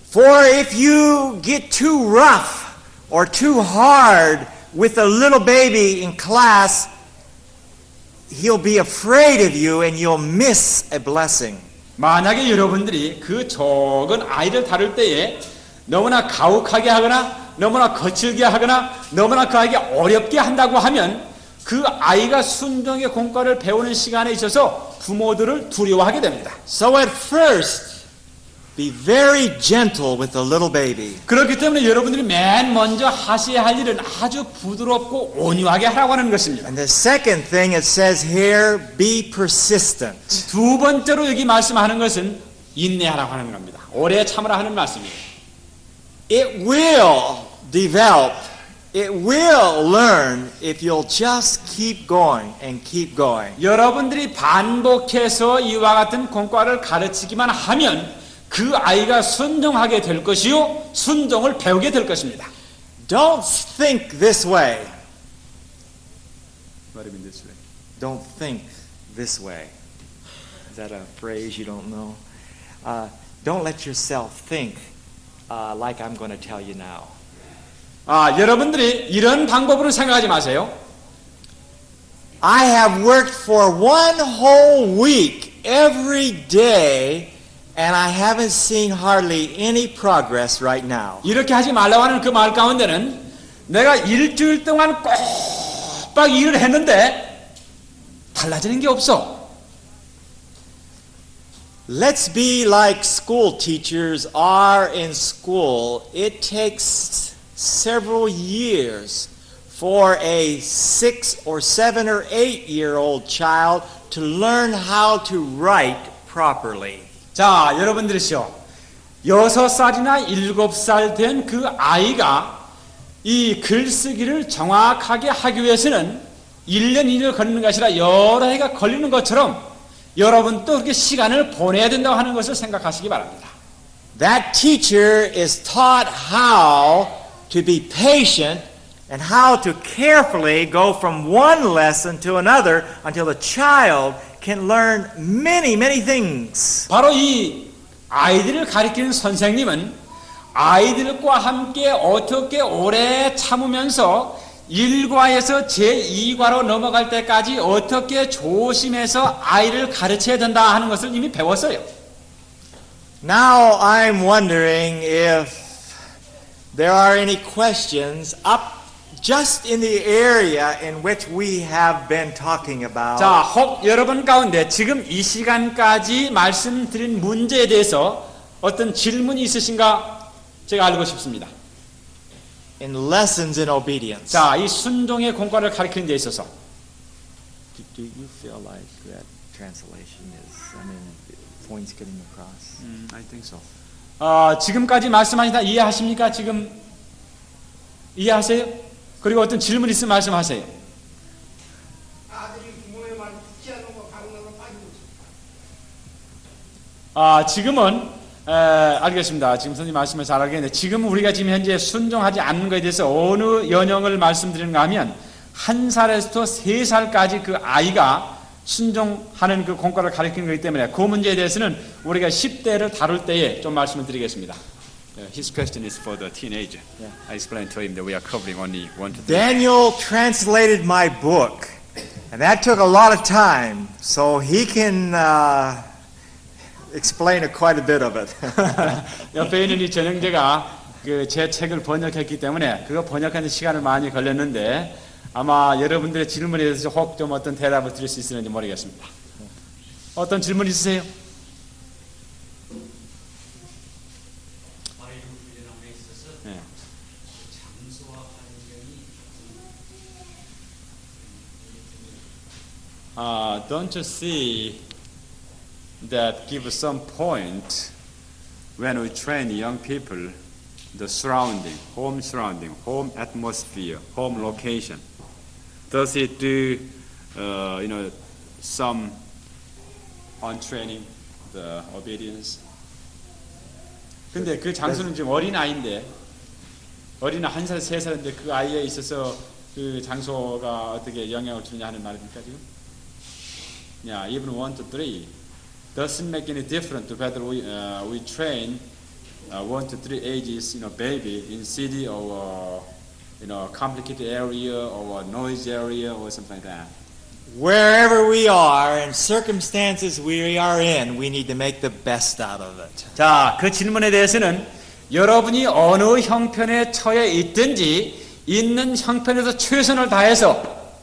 For if you get too rough or too hard with a little baby in class, he'll be afraid of you and you'll miss a blessing. 만약에 여러분들이 그 적은 아이를 다룰 때에 너무나 가혹하게 하거나 너무나 거칠게 하거나 너무나 그 아이에게 어렵게 한다고 하면 그 아이가 순종의 공과를 배우는 시간에 있어서 부모들을 두려워하게 됩니다. So at first, be very gentle with the little baby. 그렇기 때문에 여러분들이 맨 먼저 하셔야 할 일은 아주 부드럽고 온유하게 하라고 하는 것입니다. And the second thing it says here, be persistent. 두 번째로 여기 말씀하는 것은 인내하라고 하는 겁니다. 오래 참으라 하는 말씀이에요. It will develop, it will learn if you'll just keep going and keep going. 여러분들이 반복해서 이와 같은 공과를 가르치기만 하면 그 아이가 순종하게 될 것이요 순종을 배우게 될 것입니다. Don't think this way. Don't think this way. Is that a phrase you don't know? don't let yourself think like I'm going to tell you now. 여러분들이 이런 방법으로 생각하지 마세요. I have worked for one whole week every day and I haven't seen hardly any progress right now. 이렇게 하지 말라고 하는 그 말 가운데는 내가 일주일 동안 꼬박 일을 했는데 달라지는 게 없어. Let's be like school teachers are in school. It takes several years for a 6 or 7 or 8-year-old child to learn how to write properly. 자, 여러분들이시오. 6살이나 7살 된 그 아이가 이 글쓰기를 정확하게 하기 위해서는 1년, 2년 걸리는 것이 아니라 여러 해가 걸리는 것처럼 여러분도 그렇게 시간을 보내야 된다고 하는 것을 생각하시기 바랍니다. That teacher is taught how to be patient and how to carefully go from one lesson to another until the child can learn many, many things. 바로 이 아이들을 가르치는 선생님은 아이들과 함께 어떻게 오래 참으면서 1과에서 제2과로 넘어갈 때까지 어떻게 조심해서 아이를 가르쳐야 된다 하는 것을 이미 배웠어요. Now I'm wondering if there are any questions up just in the area in which we have been talking about. 자, 혹 여러분 가운데 지금 이 시간까지 말씀드린 문제에 대해서 어떤 질문이 있으신가 제가 알고 싶습니다. In lessons in obedience. 자, 이 순종의 공과를 가르치는 데 있어서 Do you feel like that translation is, points getting across? I think so. 지금까지 말씀하시다 이해하십니까? 지금 이해하세요? 그리고 어떤 질문 있으면 말씀하세요. 아들이 부모의 말 듣지 않는 거 방랑으로 빠지고 있어. 지금은 알겠습니다. 지금 선생님 말씀을 잘 알겠는데 지금 우리가 지금 현재 순종하지 않는 것에 대해서 어느 연령을 말씀드리는가 하면 1살에서부터 3살까지 그 아이가 순종하는 그 공과를 가르치는 것이기 때문에 그 문제에 대해서는 우리가 10대를 다룰 때에 좀 말씀을 드리겠습니다. His question is for the teenager. I explained to him that we are covering only 1 to 3. Daniel translated my book, and that took a lot of time, so he can explain quite a bit of it. 옆에 있는 이 전형제가 그 제 책을 번역했기 때문에 그거 번역하는 시간을 많이 걸렸는데 아마 여러분들의 질문에 대해서 혹 좀 어떤 대답을 드릴 수 있을지 모르겠습니다. 어떤 질문 있으세요? 네. Don't you see that give some point when we train young people, the surrounding, home atmosphere, home location. Does it do, some on training the obedience? 근데 그 장소는 지금 어린 아이인데, 어린 1살, 3살인데 그 아이에 있어서 그 장소가 어떻게 영향을 주느냐 하는 말입니까 지금? Yeah, even 1 to 3. Doesn't make any difference whether we train 1 to 3 ages, baby in city or complicated area or noise area or something like that. Wherever we are and circumstances we are in, we need to make the best out of it. 자, 그 질문에 대해서는 여러분이 어느 형편에 처해 있든지 있는 형편에서 최선을 다해서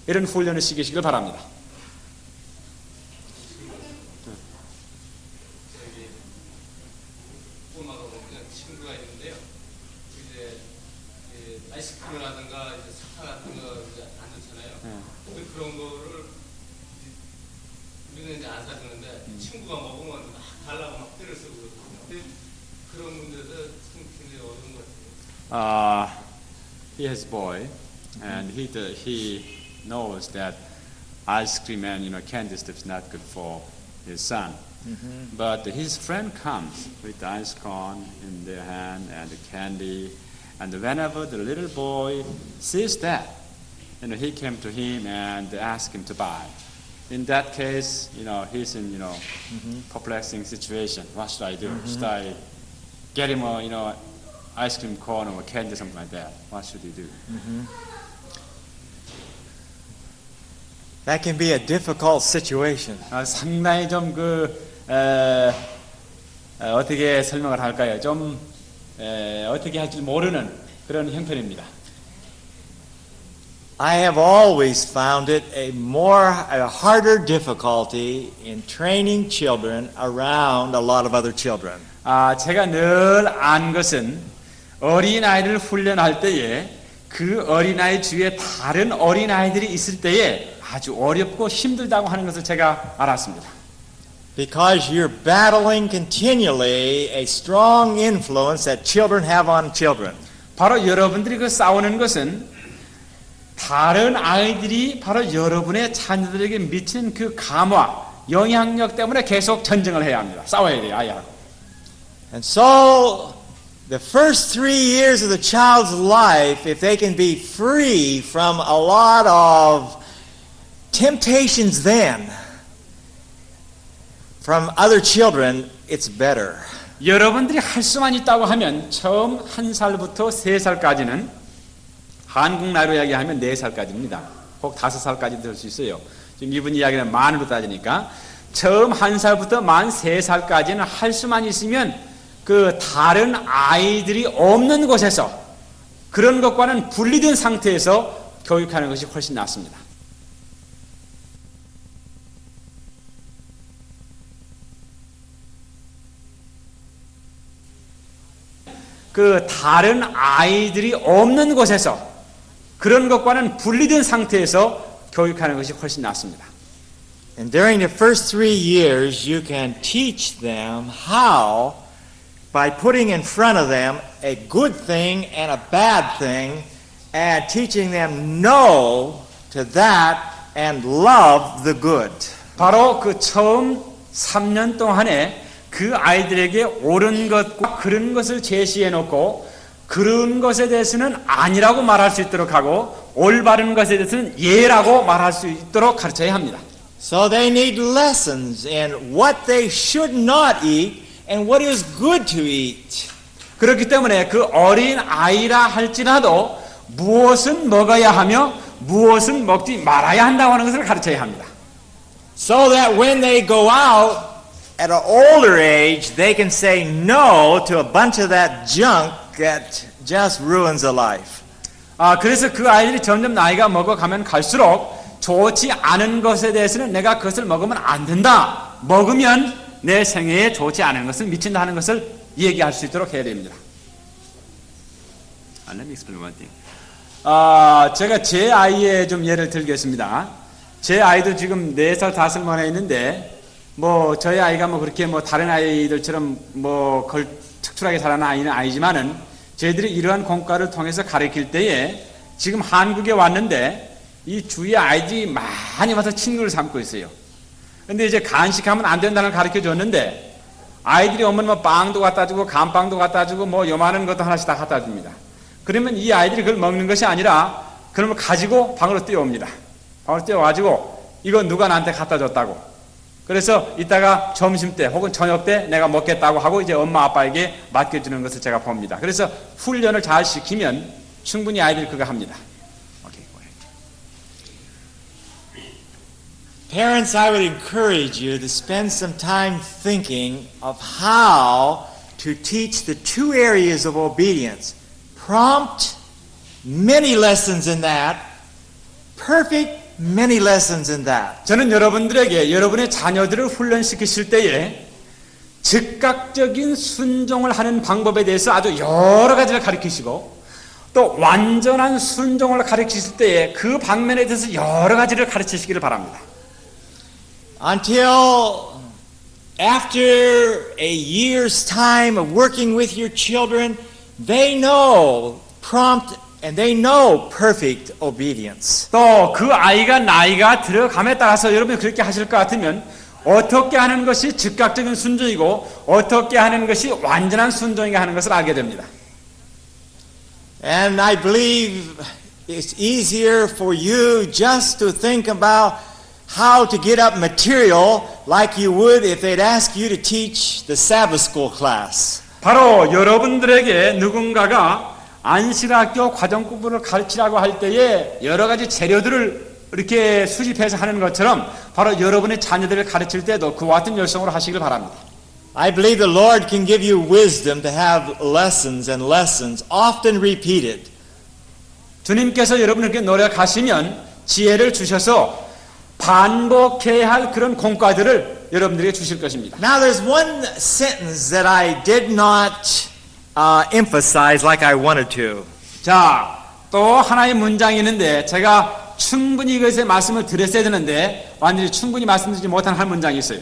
이런 훈련을 시키시길 바랍니다. 아이스크림이라든가 사탕 같은 거 안 좋잖아요. 그런 거를 우리는 이제 안 사주는데 친구가 먹으면 막 달라고 막 때를 쓰고 그러거든요. 그런 문제에서 참 굉장히 어려운 것 같아요. He has a boy, and he knows that ice cream and candy stuff is not good for his son. But his friend comes with the ice cone in their hand and the candy, and whenever the little boy sees that, he came to him and asked him to buy. in that case, he's in, perplexing situation. What should I do? Should I get him a, ice cream cone or candy, something like that? What should he do? That can be a difficult situation. 상당히 좀 어떻게 설명을 할까요? 좀 어떻게 할지 모르는 그런 형편입니다. I have always found it a harder difficulty in training children around a lot of other children. 제가 늘 안 것은 어린아이를 훈련할 때에 그 어린아이 주위에 다른 어린아이들이 있을 때에 아주 어렵고 힘들다고 하는 것을 제가 알았습니다. Because you're battling continually a strong influence that children have on children. 바로 여러분들이 그 싸우는 것은 다른 아이들이 바로 여러분의 자녀들에게 미치는 그 감화, 영향력 때문에 계속 전쟁을 해야 합니다. 싸워야 돼요, 아이하고. And so, the first 3 years of the child's life, if they can be free from a lot of temptations then, from other children, it's better. 여러분들이 할 수만 있다고 하면 처음 1살부터 3살까지는 한국 나이로 이야기하면 4살까지입니다. 혹 5살까지 될 수 있어요. 지금 이분 이야기는 만으로 따지니까 처음 1살부터 만 3살까지는 할 수만 있으면 그 다른 아이들이 없는 곳에서 그런 것과는 분리된 상태에서 교육하는 것이 훨씬 낫습니다. 그 다른 아이들이 없는 곳에서 그런 것과는 분리된 상태에서 교육하는 것이 훨씬 낫습니다. And during the first 3 years, you can teach them how, by putting in front of them a good thing and a bad thing, and teaching them no to that and love the good. 바로 그 처음 3년 동안에 그 아이들에게 옳은 것과 그런 것을 제시해 놓고 그런 것에 대해서는 아니라고 말할 수 있도록 하고 올바른 것에 대해서는 예라고 말할 수 있도록 가르쳐야 합니다. So they need lessons in what they should not eat and what is good to eat. 그렇기 때문에 그 어린 아이라 할지라도 무엇은 먹어야 하며 무엇은 먹지 말아야 한다고 하는 것을 가르쳐야 합니다. So that when they go out at an older age, they can say no to a bunch of that junk that just ruins a life. 그래서 그 아이들이 점점 나이가 먹어가면 갈수록 좋지 않은 것에 대해서는 내가 그것을 먹으면 안 된다. 먹으면 내 생애에 좋지 않은 것을 미친다 하는 것을 얘기할 수 있도록 해야 됩니다. Let me explain one thing. 제가 제 아이의 좀 예를 들겠습니다. 제 아이도 지금 4살, 5살 만에 있는데 저희 아이가 그렇게 다른 아이들처럼 특출하게 자라는 아이는 아니지만은 저희들이 이러한 공과를 통해서 가르칠 때에 지금 한국에 왔는데 이 주위에 아이들이 많이 와서 친구를 삼고 있어요. 근데 이제 간식하면 안 된다는 걸 가르쳐 줬는데 아이들이 오면 빵도 갖다 주고 감빵도 갖다 주고 요만한 것도 하나씩 다 갖다 줍니다. 그러면 이 아이들이 그걸 먹는 것이 아니라 그러면 가지고 방으로 뛰어옵니다. 방으로 뛰어와가지고 이거 누가 나한테 갖다 줬다고. 그래서 이따가 점심때 혹은 저녁때 내가 먹겠다고 하고 이제 엄마 아빠에게 맡겨주는 것을 제가 봅니다. 그래서 훈련을 잘 시키면 충분히 아이들이 그거 합니다. Parents, I would encourage you to spend some time thinking of how to teach the 2 areas of obedience. Prompt, many lessons in that. Perfect, many lessons in that. 저는 여러분들에게 여러분의 자녀들을 훈련시키실 때에 즉각적인 순종을 하는 방법에 대해서 아주 여러 가지를 가르치시고 또 완전한 순종을 가르치실 때에 그 방면에 대해서 여러 가지를 가르치시기를 바랍니다. Until after a year's time of working with your children, they know prompt and they know perfect obedience. 또 그 아이가 나이가 들어감에 따라서 여러분이 그렇게 하실 것 같으면 어떻게 하는 것이 즉각적인 순종이고 어떻게 하는 것이 완전한 순종인가 하는 것을 알게 됩니다. And I believe it's easier for you just to think about how to get up material like you would if they'd ask you to teach the Sabbath school class. 바로 여러분들에게 누군가가 안식학교 과정 공부를 가르치라고 할 때에 여러 가지 재료들을 이렇게 수집해서 하는 것처럼 바로 여러분의 자녀들을 가르칠 때도 그와 같은 열성으로 하시길 바랍니다. I believe the Lord can give you wisdom to have lessons and lessons often repeated. 주님께서 여러분에게 노력하시면 지혜를 주셔서 반복해야 할 그런 공과들을 여러분들에게 주실 것입니다. Now there's one sentence that I did not emphasize like I wanted to. 자, 또 하나의 문장이 있는데 제가 충분히 이것에 말씀을 드렸어야 되는데 완전히 충분히 말씀드리지 못한 한 문장이 있어요.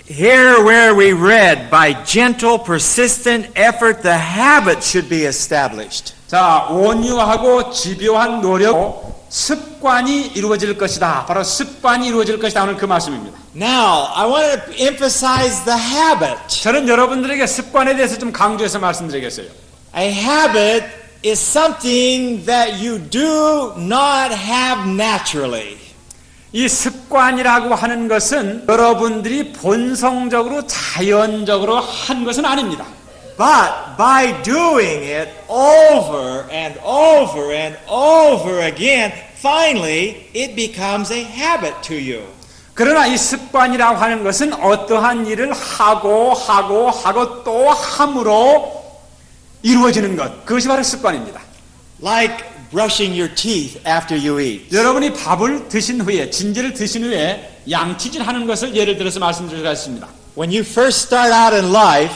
Here where we read, by gentle, persistent effort, the habit should be established. 자, 온유하고 집요한 노력, 습관이 이루어질 것이다. 바로 습관이 이루어질 것이다 하는 그 말씀입니다. Now, I want to emphasize the habit. 저는 여러분들에게 습관에 대해서 좀 강조해서 말씀드리겠어요. A habit is something that you do not have naturally. 이 습관이라고 하는 것은 여러분들이 본성적으로 자연적으로 한 것은 아닙니다. But by doing it over and over and over again, finally it becomes a habit to you. 그러나 이 습관이라고 하는 것은 어떠한 일을 하고 또 함으로 이루어지는 것. 그것이 바로 습관입니다. Like brushing your teeth after you eat. 여러분이 밥을 드신 후에 진지를 드신 후에 양치질 하는 것을 예를 들어서 말씀드리겠습니다. When you first start out in life,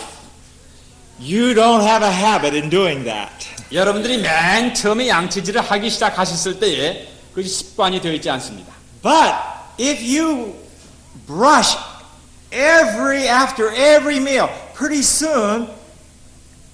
you don't have a habit in doing that. 여러분들이 맨 처음에 양치질을 하기 시작하셨을 때에 그것이 습관이 되어 있지 않습니다. But if you brush after every meal, pretty soon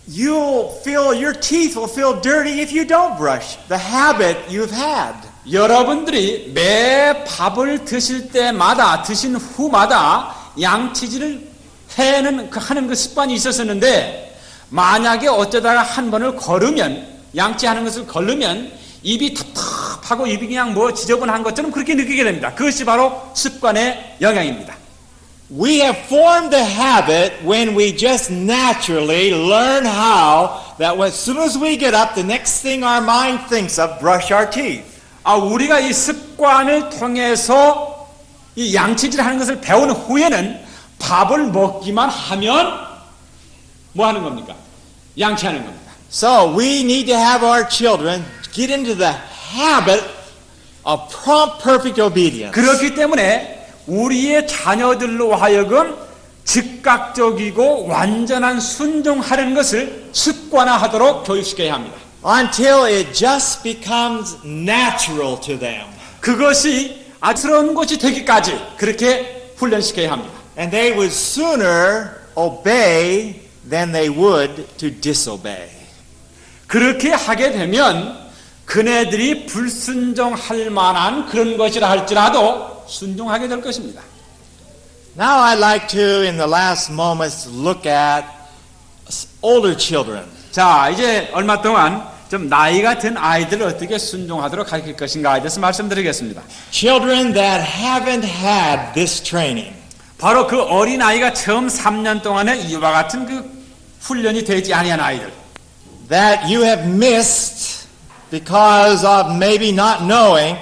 your teeth will feel dirty if you don't brush. The habit you've had. 여러분들이 매 밥을 드실 때마다 드신 후마다 양치질을 하는 그 습관이 있었었는데 만약에 어쩌다가 한 번을 걸으면 양치하는 것을 걸으면 입이 텁텁하고 입이 그냥 뭐 지저분한 것처럼 그렇게 느끼게 됩니다. 그것이 바로 습관의 영향입니다. We have formed a habit when we just naturally learn how that as soon as we get up, the next thing our mind thinks of, brush our teeth. 우리가 이 습관을 통해서 이 양치질 하는 것을 배운 후에는 밥을 먹기만 하면 뭐 하는 겁니까? 양치하는 겁니다. So we need to have our children get into the habit of prompt, perfect obedience. 그렇기 때문에 우리의 자녀들로 하여금 즉각적이고 완전한 순종하는 것을 습관화하도록 교육시켜야 합니다. Until it just becomes natural to them. 그것이 아스러운 것이 되기까지 그렇게 훈련시켜야 합니다. And they would sooner obey than they would to disobey. 그렇게 하게 되면 그네들이 불순종할 만한 그런 것이라 할지라도 순종하게 될 것입니다. Now I'd like to, in the last moments, look at older children. 자, 이제 얼마 동안 좀 나이가 든 아이들을 어떻게 순종하도록 가르칠 것인가에 대해서 말씀드리겠습니다. Children that haven't had this training. 바로 그 어린 아이가 처음 3년 동안에 이와 같은 그 훈련이 되지 아니한 아이들. That you have missed because of maybe not knowing,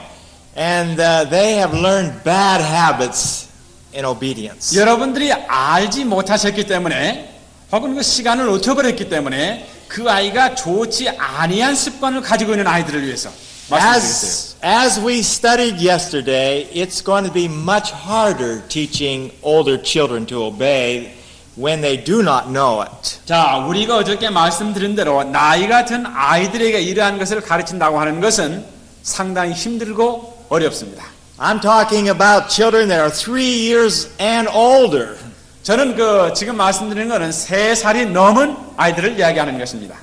and they have learned bad habits in obedience. 여러분들이 알지 못하셨기 때문에 혹은 그 시간을 놓쳐버렸기 때문에 그 아이가 좋지 아니한 습관을 가지고 있는 아이들을 위해서 말씀드리겠어요. As we studied yesterday, it's going to be much harder teaching older children to obey when they do not know it. 자, 우리가 어저께 말씀드린 대로 나이가 든 아이들에게 이러한 것을 가르친다고 하는 것은 상당히 힘들고 어렵습니다. I'm talking about children that are 3 years and older. 저는 지금 말씀드리는 것은 3살이 넘은 아이들을 이야기하는 것입니다.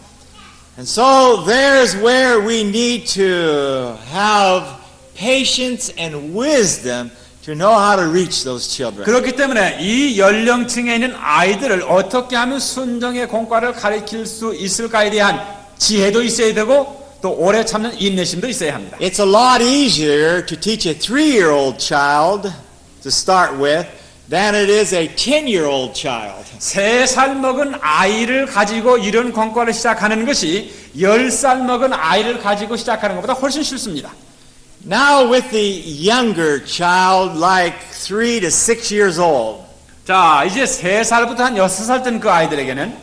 And so there's where we need to have patience and wisdom to know how to reach those children. 그렇기 때문에 이 연령층에 있는 아이들을 어떻게 하면 순종의 공과를 가르칠 수 있을까에 대한 지혜도 있어야 되고 또 오래 참는 인내심도 있어야 합니다. It's a lot easier to teach a 3-year-old child to start with than it is a 10-year-old child. 3살 먹은 아이를 가지고 이런 권과를 시작하는 것이 10살 먹은 아이를 가지고 시작하는 것보다 훨씬 쉽습니다. Now with the younger child, like 3 to 6 years old, 자, 이제 3살부터 한 6살 된 그 아이들에게는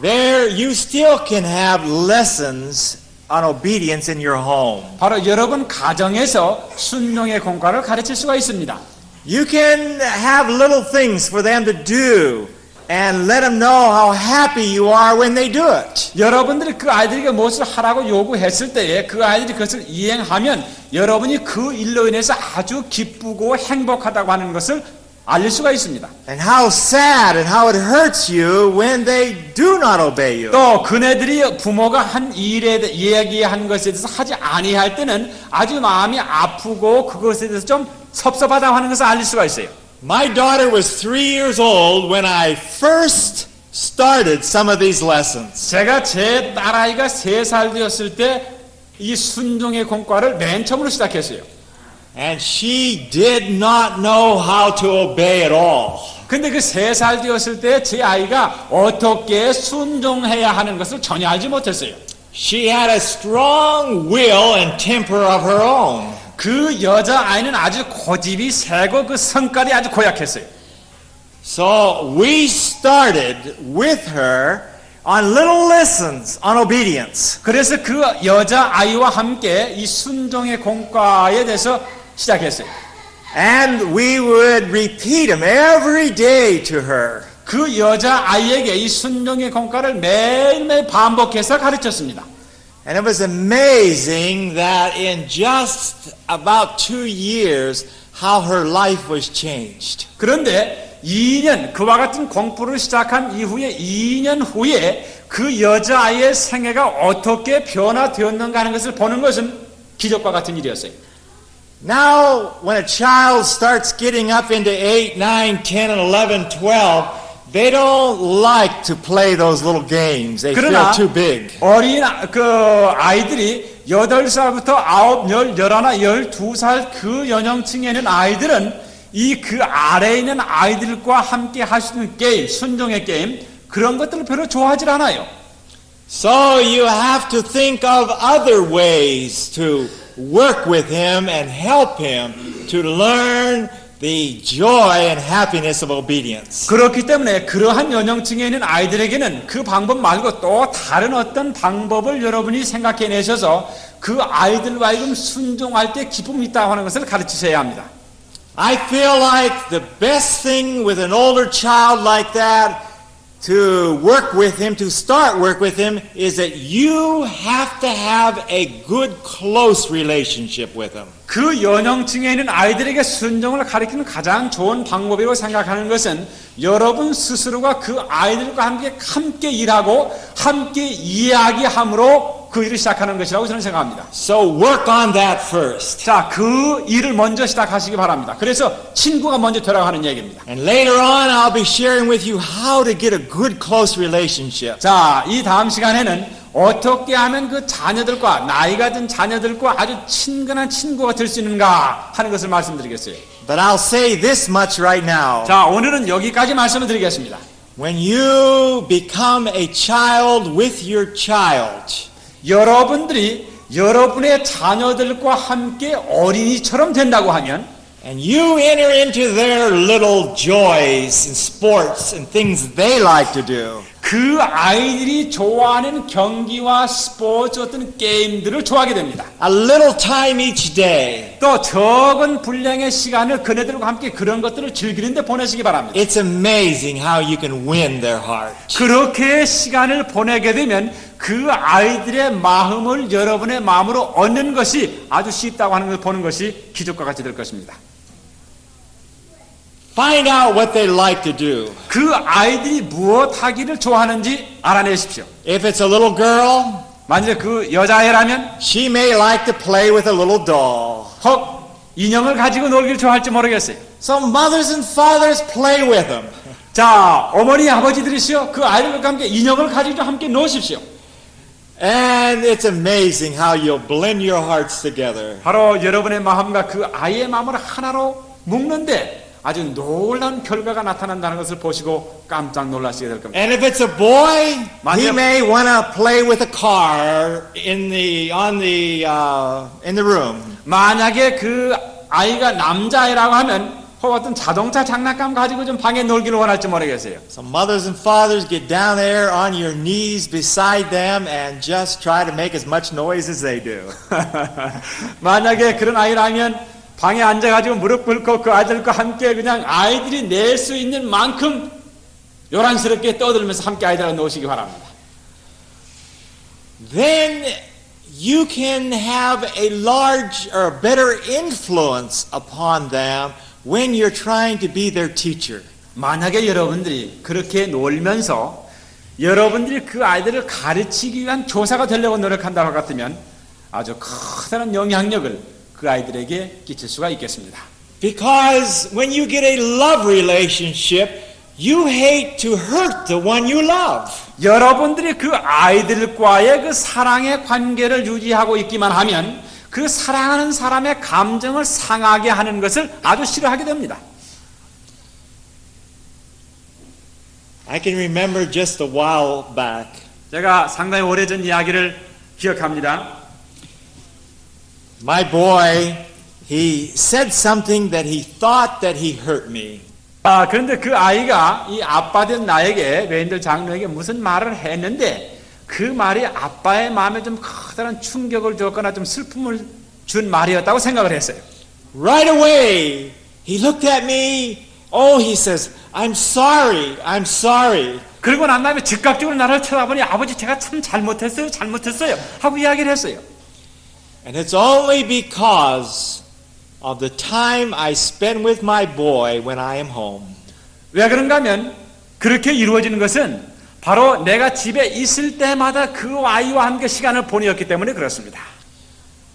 there you still can have lessons on obedience in your home. 바로 여러분 가정에서 순종의 권과를 가르칠 수가 있습니다. You can have little things for them to do and let them know how happy you are when they do it. 여러분들이 그 아이들에게 무엇을 하라고 요구했을 때에 그 아이들이 그것을 이행하면 여러분이 그 일로 인해서 아주 기쁘고 행복하다고 하는 것을 알릴 수가 있습니다. And how sad and how it hurts you when they do not obey you. 또 그네들이 부모가 한 일에 이야기한 것에 대해서 하지 아니할 때는 아주 마음이 아프고 그것에 대해서 좀 섭섭하다고 하는 것을 알릴 수가 있어요. My daughter was 3 years old when I first started some of these lessons. 제가 제 딸아이가 3살 되었을 때 이 순종의 권과를 맨 처음으로 시작했어요. And she did not know how to obey at all. 근데 그 3살 되었을 때 제 아이가 어떻게 순종해야 하는 것을 전혀 알지 못했어요. She had a strong will and temper of her own. 그 여자아이는 아주 고집이 세고 그 성깔이 아주 고약했어요. So we started with her on little lessons on obedience. 그래서 그 여자아이와 함께 이 순종의 권과에 대해서 시작했어요. And we would repeat them every day to her. 그 여자아이에게 이 순종의 권과를 매일매일 반복해서 가르쳤습니다. And it was amazing that in just about 2 years how her life was changed. 그런데 2년 그와 같은 공부를 시작한 이후에 2년 후에 그 여자아이의 생애가 어떻게 변화되었는가 하는 것을 보는 것은 기적과 같은 일이었어요. Now when a child starts getting up into 8, 9, 10 and 11, 12, they don't like to play those little games. They feel 그러나 too big. 어린 그 아이들이 8살부터 9, 10, 11, 12살 그 연령층에 있는 아이들은 이 그 아래에 있는 아이들과 함께 할 수 있는 게임, 순종의 게임 그런 것들을 별로 좋아하지 않아요. So you have to think of other ways to work with him and help him to learn the joy and happiness of obedience. 그렇기 때문에 그러한 연령층에 있는 아이들에게는 그 방법 말고 또 다른 어떤 방법을 여러분이 생각해 내셔서 그 아이들과 하여금 순종할 때 기쁨이 있다고 하는 것을 가르치셔야 합니다. I feel like the best thing with an older child like that to work with him, to start work with him, is that you have to have a good, close relationship with him. 그 연령층에 있는 아이들에게 순종을 가르치는 가장 좋은 방법이라고 생각하는 것은 여러분 스스로가 그 아이들과 함께 일하고 함께 이야기함으로 그 일을 시작하는 것이라고 저는 생각합니다. So work on that first. 자, 그 일을 먼저 시작하시기 바랍니다. 그래서 친구가 먼저 되라고 하는 얘기입니다. And later on I'll be sharing with you how to get a good, close relationship. 자, 이 다음 시간에는 어떻게 하면 그 자녀들과 나이가 든 자녀들과 아주 친근한 친구가 될 수 있는가 하는 것을 말씀드리겠어요. But I'll say this much right now. 자, 오늘은 여기까지 말씀을 드리겠습니다. When you become a child with your child, 여러분들이 여러분의 자녀들과 함께 어린이처럼 된다고 하면 and you enter into their little joys and sports and things they like to do, 그 아이들이 좋아하는 경기와 스포츠 어떤 게임들을 좋아하게 됩니다. a little time each day, 또 적은 분량의 시간을 그네들과 함께 그런 것들을 즐기는데 보내시기 바랍니다. it's amazing how you can win their heart. 그렇게 시간을 보내게 되면 그 아이들의 마음을 여러분의 마음으로 얻는 것이 아주 쉽다고 하는 것을 보는 것이 기적과 같이 될 것입니다. Find out what they like to do. 그 아이들이 무엇 하기를 좋아하는지 알아내십시오. If it's a little girl, 만약 그 여자애라면 she may like to play with a little doll. 혹 인형을 가지고 놀기를 좋아할지 모르겠어요. So mothers and fathers play with them. 자, 어머니 아버지들이시여 그 아이들과 함께 인형을 가지고 함께 노십시오. And it's amazing how you'll blend your hearts together. 바로 여러분의 마음과 그 아이의 마음을 하나로 묶는데 아주 놀라운 결과가 나타난다는 것을 보시고 깜짝 놀라시게 될 겁니다. And if it's a boy, he 만약- may want to play with a car in the room. 만약에 그 아이가 남자아이라고 하면 혹 어떤 자동차 장난감 가지고 좀 방에 놀기를 원할지 모르겠어요. So mothers and fathers get down there on your knees beside them and just try to make as much noise as they do. 만약에 그런 아이라면 방에 앉아가지고 무릎 꿇고 그 아이들과 함께 그냥 아이들이 낼 수 있는 만큼 요란스럽게 떠들면서 함께 아이들과 노시기 바랍니다. Then you can have a large or better influence upon them when you're trying to be their teacher. 만약에 여러분들이 그렇게 놀면서 여러분들이 그 아이들을 가르치기 위한 교사가 되려고 노력한다고 같으면 아주 커다란 영향력을 그 아이들에게 끼칠 수가 있겠습니다. Because when you get a love relationship, you hate to hurt the one you love. 여러분들이 그 아이들과의 그 사랑의 관계를 유지하고 있기만 하면 그 사랑하는 사람의 감정을 상하게 하는 것을 아주 싫어하게 됩니다. I can remember just a while back. 제가 상당히 오래전 이야기를 기억합니다. My boy, he said something that he thought that he hurt me. 그런데 그 아이가 이 아빠 된 나에게 레인들 장로에게 무슨 말을 했는데 그 말이 아빠의 마음에 좀 커다란 충격을 줬거나 좀 슬픔을 준 말이었다고 생각을 했어요. Right away, he looked at me. Oh, he says, I'm sorry, I'm sorry. 그리고 난 다음에 즉각적으로 나를 쳐다보니 아버지 제가 참 잘못했어요 하고 이야기를 했어요. And it's only because of the time I spend with my boy when I am home. 왜 그런가 하면 그렇게 이루어지는 것은 바로 내가 집에 있을 때마다 그 아이와 함께 시간을 보내었기 때문에 그렇습니다.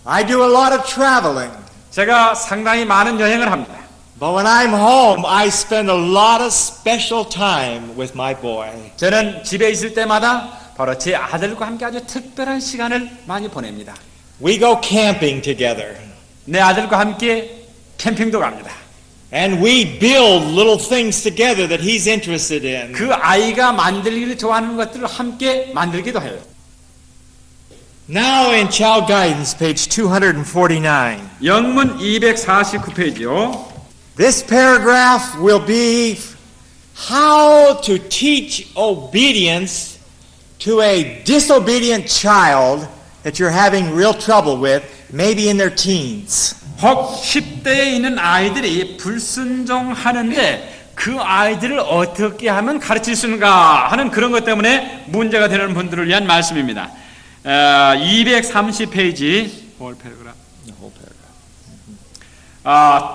I do a lot of traveling. 제가 상당히 많은 여행을 합니다. But when I'm home, I spend a lot of special time with my boy. 저는 집에 있을 때마다 바로 제 아들과 함께 아주 특별한 시간을 많이 보냅니다. We go camping together. 내 아들과 함께 캠핑도 갑니다. And we build little things together that he's interested in. 그 아이가 만들기를 좋아하는 것들을 함께 만들기도 해요. Now in Child Guidance, page 249. 영문 249페이지요. This paragraph will be how to teach obedience to a disobedient child that you're having real trouble with, maybe in their teens. 혹 10대에 있는 아이들이 불순종하는데 그 아이들을 어떻게 하면 가르칠 수 있는가 하는 그런 것 때문에 문제가 되는 분들을 위한 말씀입니다. 230페이지 홀 패러그래프.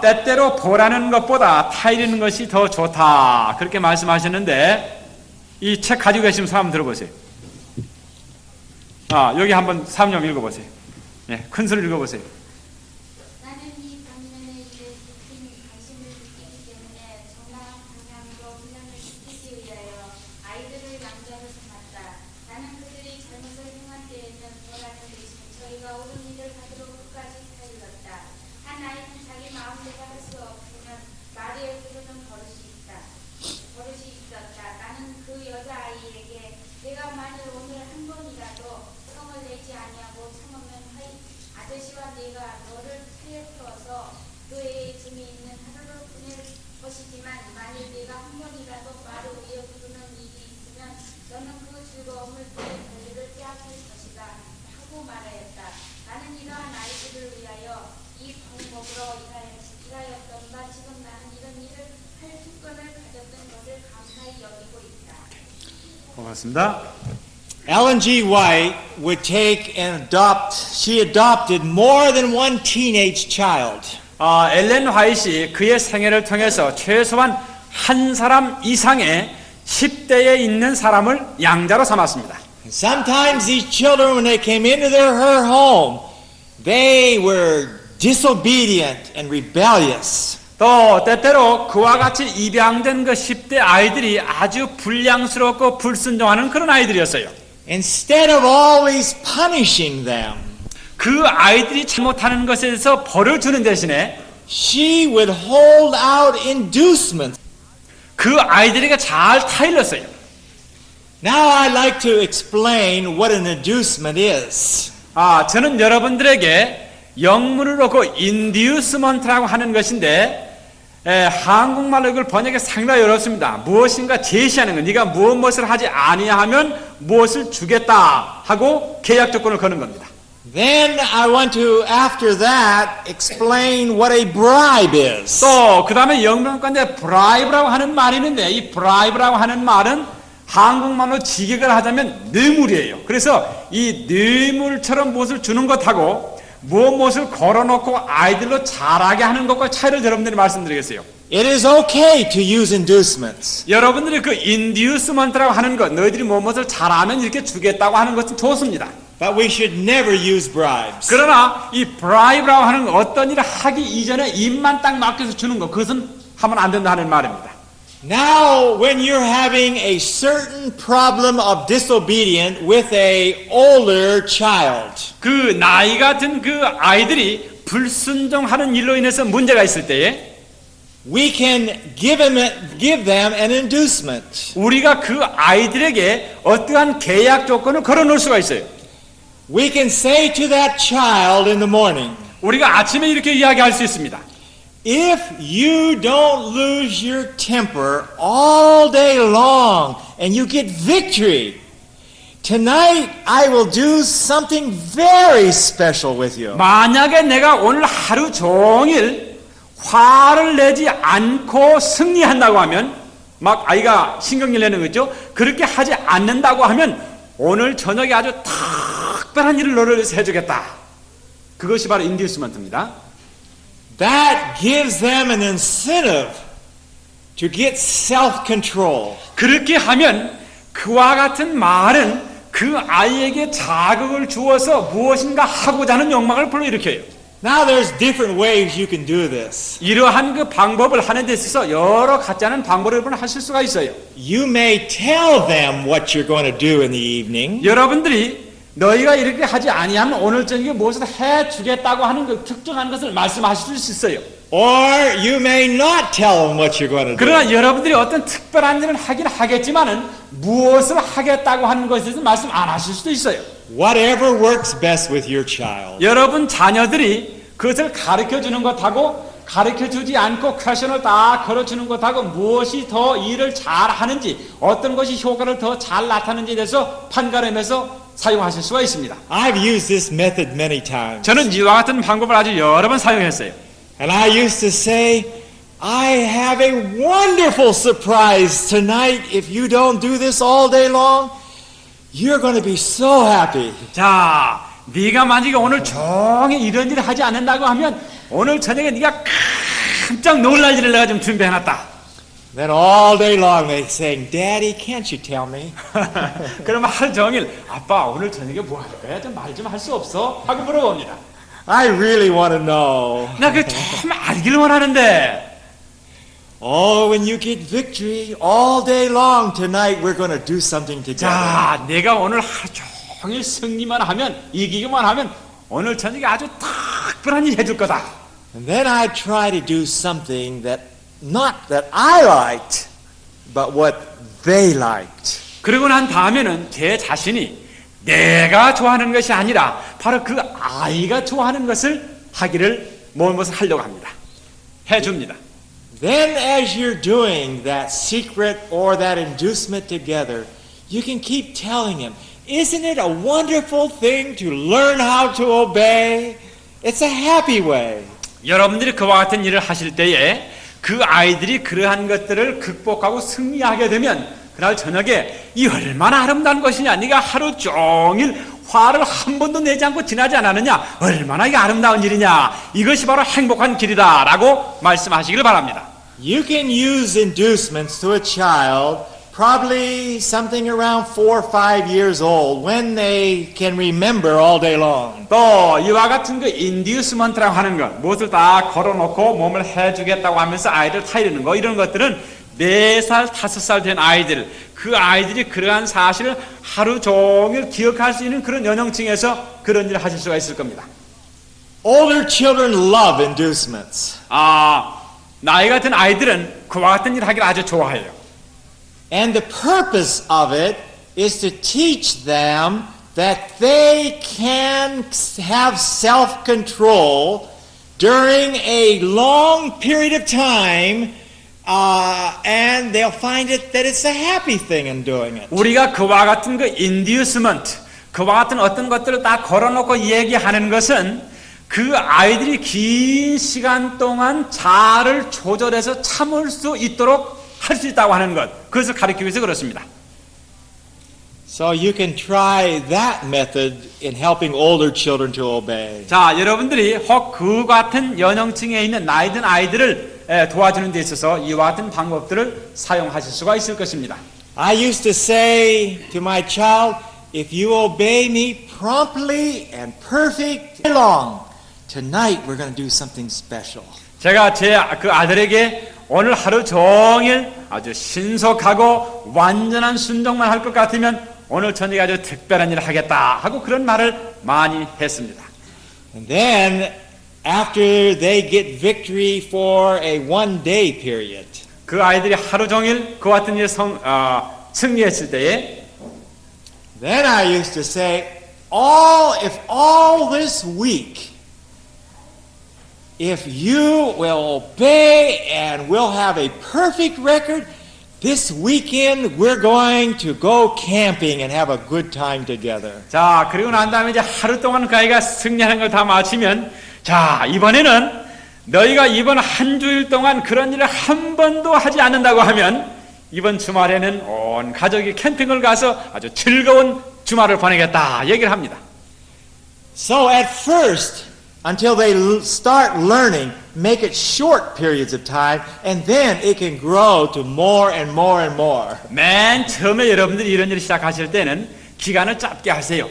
때때로 보라는 것보다 타이르는 것이 더 좋다 그렇게 말씀하셨는데 이 책 가지고 계시면 한번 들어보세요. 여기 한번 3년 읽어보세요. 네, 큰 소리 읽어보세요. 나는 이 방면에 대해 깊은 관심을 느끼기 때문에 정당한 방향으로 훈련을 시키기 위하여 아이들을 양자로 삼았다. 나는 그들이 잘못을 행한 때에는 뭐라는 대신 저희가 옳은 일을 하도록 끝까지 타일렀다. 한 아이는 자기 마음대로 할 수 없으면 말에 부르는 버릇이 있었다. 나는 그 여자아이에게 내가 만일 오늘 한 번이라도 성을 내지 아니하고 참으면 아저씨와 네가 너를 태워서 너의 짐이 있는 하루를 보낼 것이지만 만일 네가 한 번이라도 말을 위에 부르는 일이 있으면 너는 그 즐거움을 너의 권리를 빼앗길 것이다 하고 말하였다. 나는 이러한 아이들을 위하여 이 방법으로 일하였던가 지금 나는 이런 일을 할 특권을 가졌던 것을 감사히 여기고 있다. 고맙습니다. Ellen G. White would take and she adopted more than one teenage child. 엘렌 화이트이 그의 생애를 통해서 최소한 한 사람 이상의 10대에 있는 사람을 양자로 삼았습니다. And sometimes these children, when they came into her home, they were disobedient and rebellious. 또 때때로 그와 같이 입양된 그 10대 아이들이 아주 불량스럽고 불순종하는 그런 아이들이었어요. Instead of always punishing them, 그 아이들이 잘못하는 것에서 벌을 주는 대신에 she would hold out inducements. 그 아이들에게 잘 타일렀어요. Now I'd like to explain what an inducement is. 저는 여러분들에게 영문을 놓고 인듀스먼트라고 하는 것인데 한국말로 이걸 번역이 상당히 어렵습니다. 무엇인가 제시하는 것, 네가 무엇을 하지 아니하면 무엇을 주겠다 하고 계약 조건을 거는 겁니다. Then I want to, after that, explain what a bribe is. 또 그 다음에 영문 건데 브라이브라고 하는 말이 있는데 이 브라이브라고 하는 말은 한국말로 직역을 하자면 뇌물이에요. 그래서 이 뇌물처럼 무엇을 주는 것하고 무엇을 걸어놓고 아이들로 자라게 하는 것과 차이를 여러분들이 말씀드리겠어요. It is okay to use inducements. 여러분들이 그 인듀스먼트라고 하는 것, 너희들이 무엇을 잘하면 이렇게 주겠다고 하는 것은 좋습니다. But we should never use bribes. 그러나 이 브라이브라고 하는 것, 어떤 일을 하기 이전에 입만 딱 맡겨서 주는 것, 그것은 하면 안 된다 하는 말입니다. Now, when you're having a certain problem of disobedience with a older child, 그 나이가 든 그 아이들이 불순종하는 일로 인해서 문제가 있을 때에 we can give them an inducement. 우리가 그 아이들에게 어떠한 계약 조건을 걸어놓을 수가 있어요. We can say to that child in the morning, 우리가 아침에 이렇게 이야기할 수 있습니다. if you don't lose your temper all day long and you get victory, tonight I will do something very special with you. 만약에 내가 오늘 하루 종일 화를 내지 않고 승리한다고 하면, 막 아이가 신경질 내는 거죠. 그렇게 하지 않는다고 하면 오늘 저녁에 아주 특별한 일을 너를 위해서 해주겠다. 그것이 바로 인듀스먼트입니다. That gives them an incentive to get self-control. 그렇게 하면 그와 같은 말은 그 아이에게 자극을 주어서 무엇인가 하고자 하는 욕망을 불러일으켜요. Now there's different ways you can do this. 이러한 그 방법을 하는 데 있어서 여러 가지 않은 방법을 하실 수가 있어요. You may tell them what you're going to do in the evening. 여러분들이 너희가 이렇게 하지 아니하면 오늘 저녁에 무엇을 해주겠다고 하는 그 특정한 것을 말씀하실 수 있어요. Or you may not tell them what you're going to do. 그러나 여러분들이 어떤 특별한 일을 하긴 하겠지만은 무엇을 하겠다고 하는 것에 대해서 말씀 안 하실 수도 있어요. Whatever works best with your child. 여러분 자녀들이 그것을 가르쳐주는 것하고 가르쳐주지 않고 퀘션을 딱 걸어주는 것하고 무엇이 더 일을 잘하는지 어떤 것이 효과를 더 잘 나타내는지에 대해서 판가름해서 사용하실 수가 있습니다. I've used this method many times. 저는 이와 같은 방법을 아주 여러 번 사용했어요. And I used to say, I have a wonderful surprise tonight. If you don't do this all day long, you're going to be so happy. 자, 네가 만약에 오늘 종일 이런 일을 하지 않는다고 하면 오늘 저녁에 네가 깜짝 놀랄 일을 내가 좀 준비해놨다. Then all day long they saying, Daddy, can't you tell me? 그러면 하루 종일 아빠 오늘 저녁에 뭐 할 거야? 좀 말 좀 할 수 없어? 하고 물어봅니다. I really want to know. 나 그거 참 알기를 원하는데. Oh, when you get victory all day long tonight, we're going to do something together. 자, 내가 오늘 하루 종일 승리만 하면 이기기만 하면 오늘 저녁에 아주 특별한 일 해줄 거다. And then I try to do something that not that I liked, but what they liked. 그러고 난 다음에는 제 자신이 내가 좋아하는 것이 아니라 바로 그 아이가 좋아하는 것을 하기를 무엇을 하려고 합니다. 해줍니다. Then as you're doing that secret or that inducement together, you can keep telling him, isn't it a wonderful thing to learn how to obey? It's a happy way. 여러분들이 그와 같은 일을 하실 때에 그 아이들이 그러한 것들을 극복하고 승리하게 되면 그날 저녁에 이 얼마나 아름다운 것이냐. 네가 하루 종일 화를 한 번도 내지 않고 지나지 않았느냐. 얼마나 이게 아름다운 일이냐. 이것이 바로 행복한 길이다 라고 말씀하시기를 바랍니다. You can use inducements to a child probably something around 4 or 5 years old when they can remember all day long. 또 이와 같은 그 인듀스먼트라고 하는 것, 무엇을 다 걸어놓고 몸을 해주겠다고 하면서 아이들 타이르는 거, 이런 것들은 4살, 5살 된 아이들, 그 아이들이 그러한 사실을 하루 종일 기억할 수 있는 그런 연령층에서 그런 일을 하실 수가 있을 겁니다. Older children love inducements. 나이 같은 아이들은 그와 같은 일을 하기를 아주 좋아해요. And the purpose of it is to teach them that they can have self-control during a long period of time, and they'll find it that it's a happy thing in doing it. 우리가 그와 같은 그 인듀스먼트, 그와 같은 어떤 것들을 다 걸어놓고 얘기하는 것은 그 아이들이 긴 시간 동안 자아를 조절해서 참을 수 있도록 할 수 있다고 하는 것, 그것을 가르치기 위해서 그렇습니다. So you can try that method in helping older children to obey. 자, 여러분들이 혹 그 같은 연령층에 있는 나이 든 아이들을 도와주는 데 있어서 이와 같은 방법들을 사용하실 수가 있을 것입니다. I used to say to my child, if you obey me promptly and perfect long, tonight we're going to do something special. 제가 제 그 아들에게 오늘 하루 종일 아주 신속하고 완전한 순종만 할 것 같으면 오늘 저녁에 아주 특별한 일을 하겠다 하고 그런 말을 많이 했습니다. And then after they get victory for a one-day period, 그 아이들이 하루 종일 그 같은 일에 승리했을 때에 then I used to say, if all this week, if you will obey and we'll have a perfect record, this weekend we're going to go camping and have a good time together. 자, 그리고 난 다음에 이제 하루 동안 그 아이가 승리하는 걸 다 마치면 자, 이번에는 너희가 이번 한 주일 동안 그런 일을 한 번도 하지 않는다고 하면 이번 주말에는 온 가족이 캠핑을 가서 아주 즐거운 주말을 보내겠다 얘기를 합니다. So at first, until they start learning, make it short periods of time, and then it can grow to more and more and more. 맨 처음에 여러분들이 이런 일을 시작하실 때는 기간을 짧게 하세요.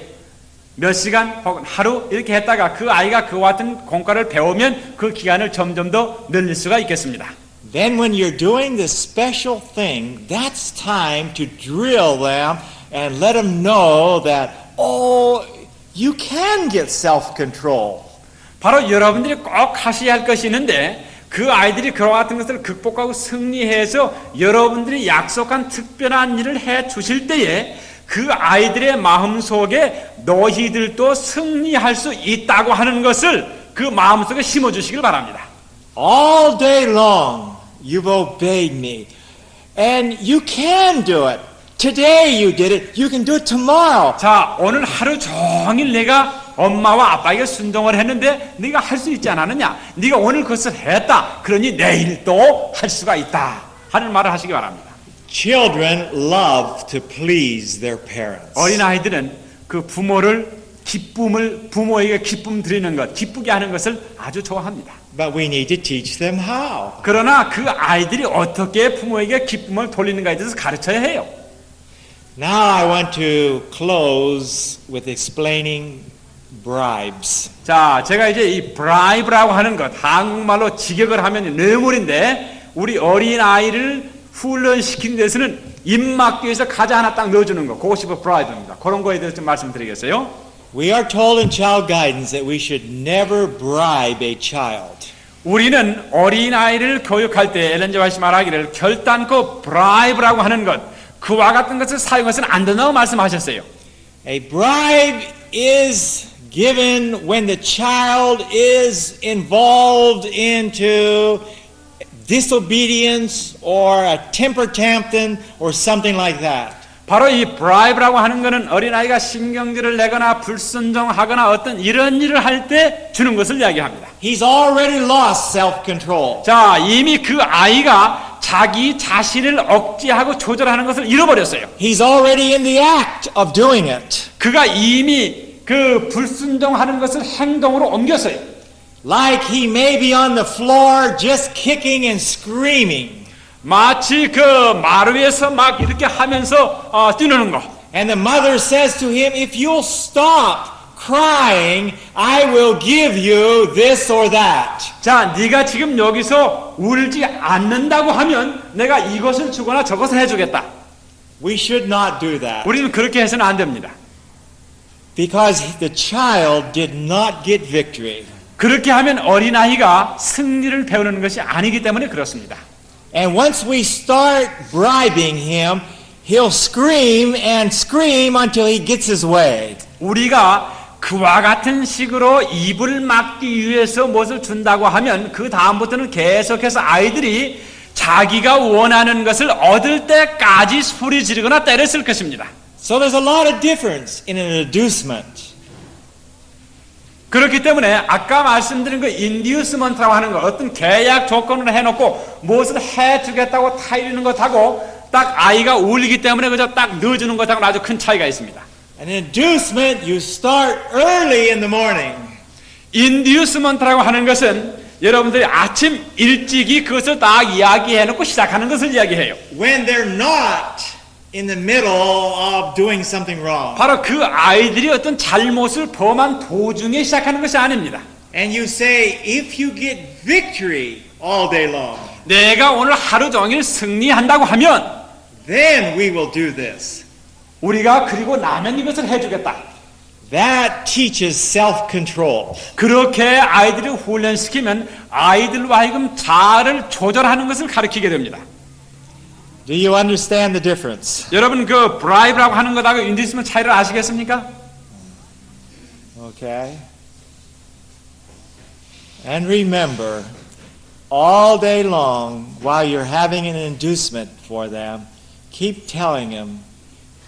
몇 시간 혹은 하루 이렇게 했다가 그 아이가 그와 같은 공과를 배우면 그 기간을 점점 더 늘릴 수가 있겠습니다. Then when you're doing this special thing, that's time to drill them and let them know that, you can get self-control. 바로 여러분들이 꼭 하셔야 할 것이 있는데 그 아이들이 그와 같은 것을 극복하고 승리해서 여러분들이 약속한 특별한 일을 해 주실 때에 그 아이들의 마음속에 너희들도 승리할 수 있다고 하는 것을 그 마음속에 심어주시길 바랍니다. All day long, you've obeyed me. And you can do it. Today you did it. You can do it tomorrow. 자, 오늘 하루 종일 내가 엄마와 아빠에게 순종을 했는데 네가 할 수 있지 않았느냐? 네가 오늘 그것을 했다. 그러니 내일도 할 수가 있다. 하는 말을 하시기 바랍니다. Children love to please their parents. 어린아이들은 그 부모에게 기쁨 드리는 것, 기쁘게 하는 것을 아주 좋아합니다. But we need to teach them how. 그러나 그 아이들이 어떻게 부모에게 기쁨을 돌리는가에 대해서 가르쳐야 해요. Now I want to close with explaining bribes. 자, 제가 이제 이 bribe라고 하는 것, 한국말로 직역을 하면 뇌물인데 우리 어린아이를 훈련시키는 데서는 입맞기 위해서 과자 하나 딱 넣어주는 거, 그것이 bribe입니다. 그런 거에 대해서 좀 말씀드리겠어요. We are told in child guidance that we should never bribe a child. 우리는 어린아이를 교육할 때 엘렌 G. 화이트 말하기를 결단코 bribe라고 하는 것, 그와 같은 것을 사용해서는 안 된다고 말씀하셨어요. A bribe is given when the child is involved into disobedience or a temper tantrum or something like that. 바로 이 bribe라고 하는 것은 어린아이가 신경질을 내거나 불순종하거나 어떤 이런 일을 할 때 주는 것을 이야기합니다. He's already lost self-control. 자, 이미 그 아이가 자기 자신을 억제하고 조절하는 것을 잃어버렸어요. He's already in the act of doing it. 그가 이미 그 불순종하는 것을 행동으로 옮겼어요. Like he may be on the floor just kicking and screaming. 마치 그 마루에서 막 이렇게 하면서 뛰는 거. And the mother says to him, if you'll stop crying, I will give you this or that. 자, 네가 지금 여기서 울지 않는다고 하면 내가 이것을 주거나 저것을 해주겠다. We should not do that. 우리는 그렇게 해서는 안 됩니다. Because the child did not get victory. 그렇게 하면 어린아이가 승리를 배우는 것이 아니기 때문에 그렇습니다. And once we start bribing him, he'll scream and scream until he gets his way. 우리가 그와 같은 식으로 입을 막기 위해서 무엇을 준다고 하면 그 다음부터는 계속해서 아이들이 자기가 원하는 것을 얻을 때까지 소리 지르거나 때를 쓸 것입니다. So there's a lot of difference in an inducement. 그렇기 때문에 아까 말씀드린 그 인듀스먼트라고 하는 것, 어떤 계약 조건을 해놓고 무엇을 해주겠다고 타이르는 것하고 딱 아이가 울리기 때문에 그저 딱 넣어주는 것하고는 아주 큰 차이가 있습니다. An inducement you start early in the morning. 인듀스먼트라고 하는 것은 여러분들이 아침 일찍이 그것을 딱 이야기해놓고 시작하는 것을 이야기해요. When they're not in the middle of doing something wrong. 바로 그 아이들이 어떤 잘못을 범한 도중에 시작하는 것이 아닙니다. And you say, if you get victory all day long, 내가 오늘 하루 종일 승리한다고 하면 then we will do this. 우리가 그리고 나면 이것을 해주겠다. That teaches self-control. 그렇게 아이들을 훈련시키면 아이들로 하여금 자아를 조절하는 것을 가르치게 됩니다. Do you understand the difference? 여러분 그 브라이브라고 하는 것하고 인디스먼 차이를 아시겠습니까? Okay. And remember, all day long, while you're having an inducement for them, keep telling them,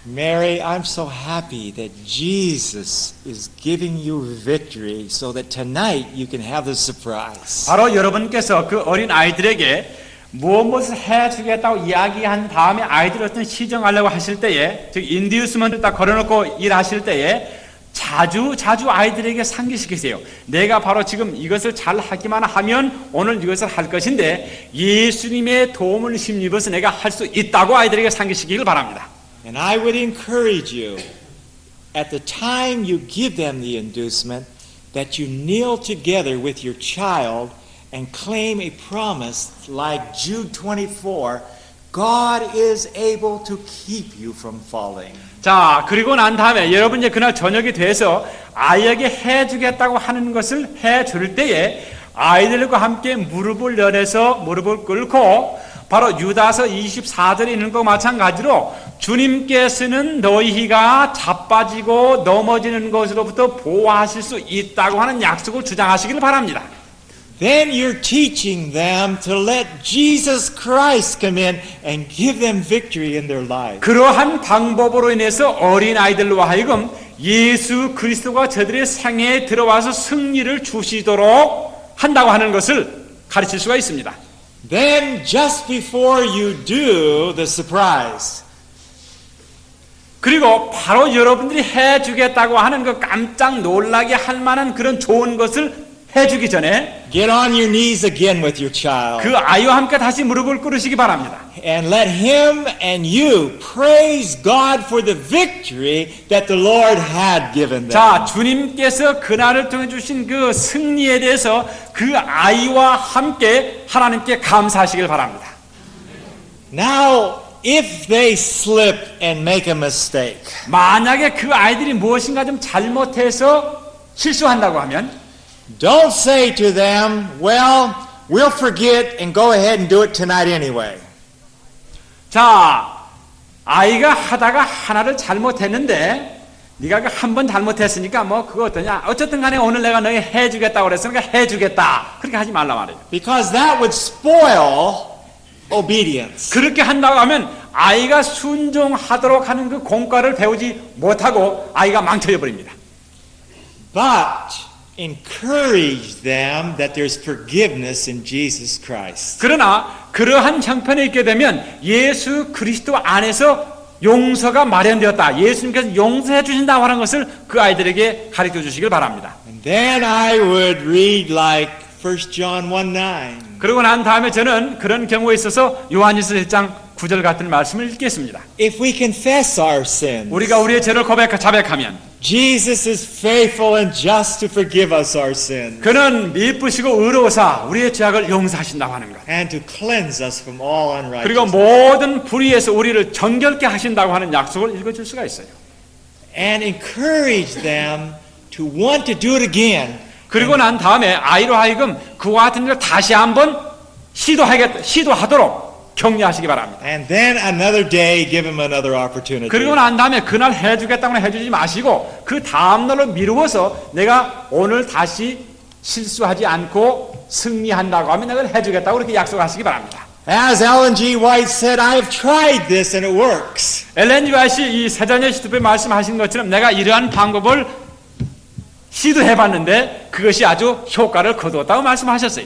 Mary, I'm so happy that Jesus is giving you victory so that tonight you can have the surprise. 바로 여러분께서 그 어린 아이들에게 무엇을 해주겠다고 이야기한 다음에 아이들 어떤 시정하려고 하실 때에, 즉 인디우스먼트 딱 걸어놓고 일하실 때에 자주 아이들에게 상기시키세요. 내가 바로 지금 이것을 잘 하기만 하면 오늘 이것을 할 것인데 예수님의 도움을 힘입어서 내가 할 수 있다고 아이들에게 상기시키길 바랍니다. And I would encourage you, at the time you give them the inducement, that you kneel together with your child and claim a promise like Jude 24, God is able to keep you from falling. 자, 그리고 난 다음에 여러분 이제 그날 저녁이 돼서 아이에게 해주겠다고 하는 것을 해줄 때에 아이들과 함께 무릎을 열어서 무릎을 꿇고 바로 유다서 24절에 있는 것과 마찬가지로 주님께서는 너희가 자빠지고 넘어지는 것으로부터 보호하실 수 있다고 하는 약속을 주장하시길 바랍니다. Then you're teaching them to let Jesus Christ come in and give them victory in their life. 그러한 방법으로 인해서 어린 아이들로 하여금 예수 그리스도가 저들의 생애에 들어와서 승리를 주시도록 한다고 하는 것을 가르칠 수가 있습니다. Then just before you do the surprise, 그리고 바로 여러분들이 해주겠다고 하는 그 깜짝 놀라게 할 만한 그런 좋은 것을 해주기 전에 get on your knees again with your child. 그 아이와 함께 다시 무릎을 꿇으시기 바랍니다. And let him and you praise God for the victory that the Lord had given them. 자, 주님께서 그날을 통해 주신 그 승리에 대해서 그 아이와 함께 하나님께 감사하시길 바랍니다. Now, if they slip and make a mistake, 만약에 그 아이들이 무엇인가 좀 잘못해서 실수한다고 하면 don't say to them, well, we'll forget and go ahead and do it tonight anyway. 자, 아이가 하다가 하나를 잘못했는데 네가 한 번 잘못했으니까 뭐 그거 어떠냐, 어쨌든 간에 오늘 내가 너희 해주겠다고 그랬으니까 해주겠다, 그렇게 하지 말라 말이에요. Because that would spoil obedience. 그렇게 한다고 하면 아이가 순종하도록 하는 그 공과를 배우지 못하고 아이가 망쳐져 버립니다. But encourage them that there's forgiveness in Jesus Christ. 그러나 그러한 형편에 있게 되면 예수 그리스도 안에서 용서가 마련되었다, 예수님께서 용서해 주신다고 하는 것을 그 아이들에게 가르쳐 주시길 바랍니다. And then I would read like 1 John 1:9. 그러고 난 다음에 저는 그런 경우에 있어서 요한일서 1장 9절 같은 말씀을 읽겠습니다. If we confess our sins, 우리가 우리의 죄를 자백하면 Jesus is faithful and just to forgive us our sins 그는 미쁘시고 의로우사 우리의 죄악을 용서하신다고 하는 것, and to cleanse us from all 그리고 unrighteousness. 모든 불의에서 우리를 정결케 하신다고 하는 약속을 읽어줄 수가 있어요. And encourage them to want to do it again 그리고 난 다음에 아이로 하여금 그와 같은 일을 다시 한번 시도하도록 격려하시기 바랍니다. And then another day, give him another opportunity. 그리고 난 다음에 그날 해주겠다고는 해주지 마시고 그 다음날로 미루어서 내가 오늘 다시 실수하지 않고 승리한다고 하면 내가 해주겠다고 그렇게 약속하시기 바랍니다. As Ellen G. White said, I have tried this and it works. 엘렌 G. 화이트이 이 세자녀 시대에 말씀하신 것처럼 내가 이러한 방법을 시도해봤는데 그것이 아주 효과를 거두었다고 말씀하셨어요.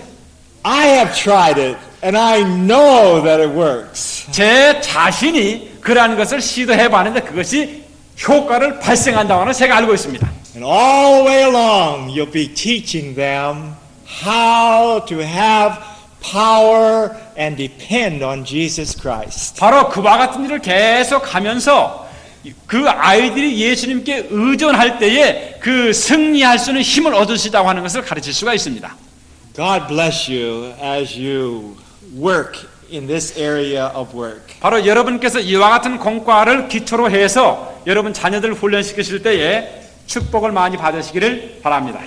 I have tried it and I know that it works. 제 자신이 그러한 것을 시도해봤는데 그것이 효과를 발생한다고 하는 제가 알고 있습니다. And all the way along, you'll be teaching them how to have power and depend on Jesus Christ. 바로 그와 같은 일을 계속 하면서 그 아이들이 예수님께 의존할 때에 그 승리할 수 있는 힘을 얻으시다고 하는 것을 가르칠 수가 있습니다. God bless you as you work in this area of work. 바로 여러분께서 이와 같은 공과를 기초로 해서 여러분 자녀들을 훈련시키실 때에 축복을 많이 받으시기를 바랍니다.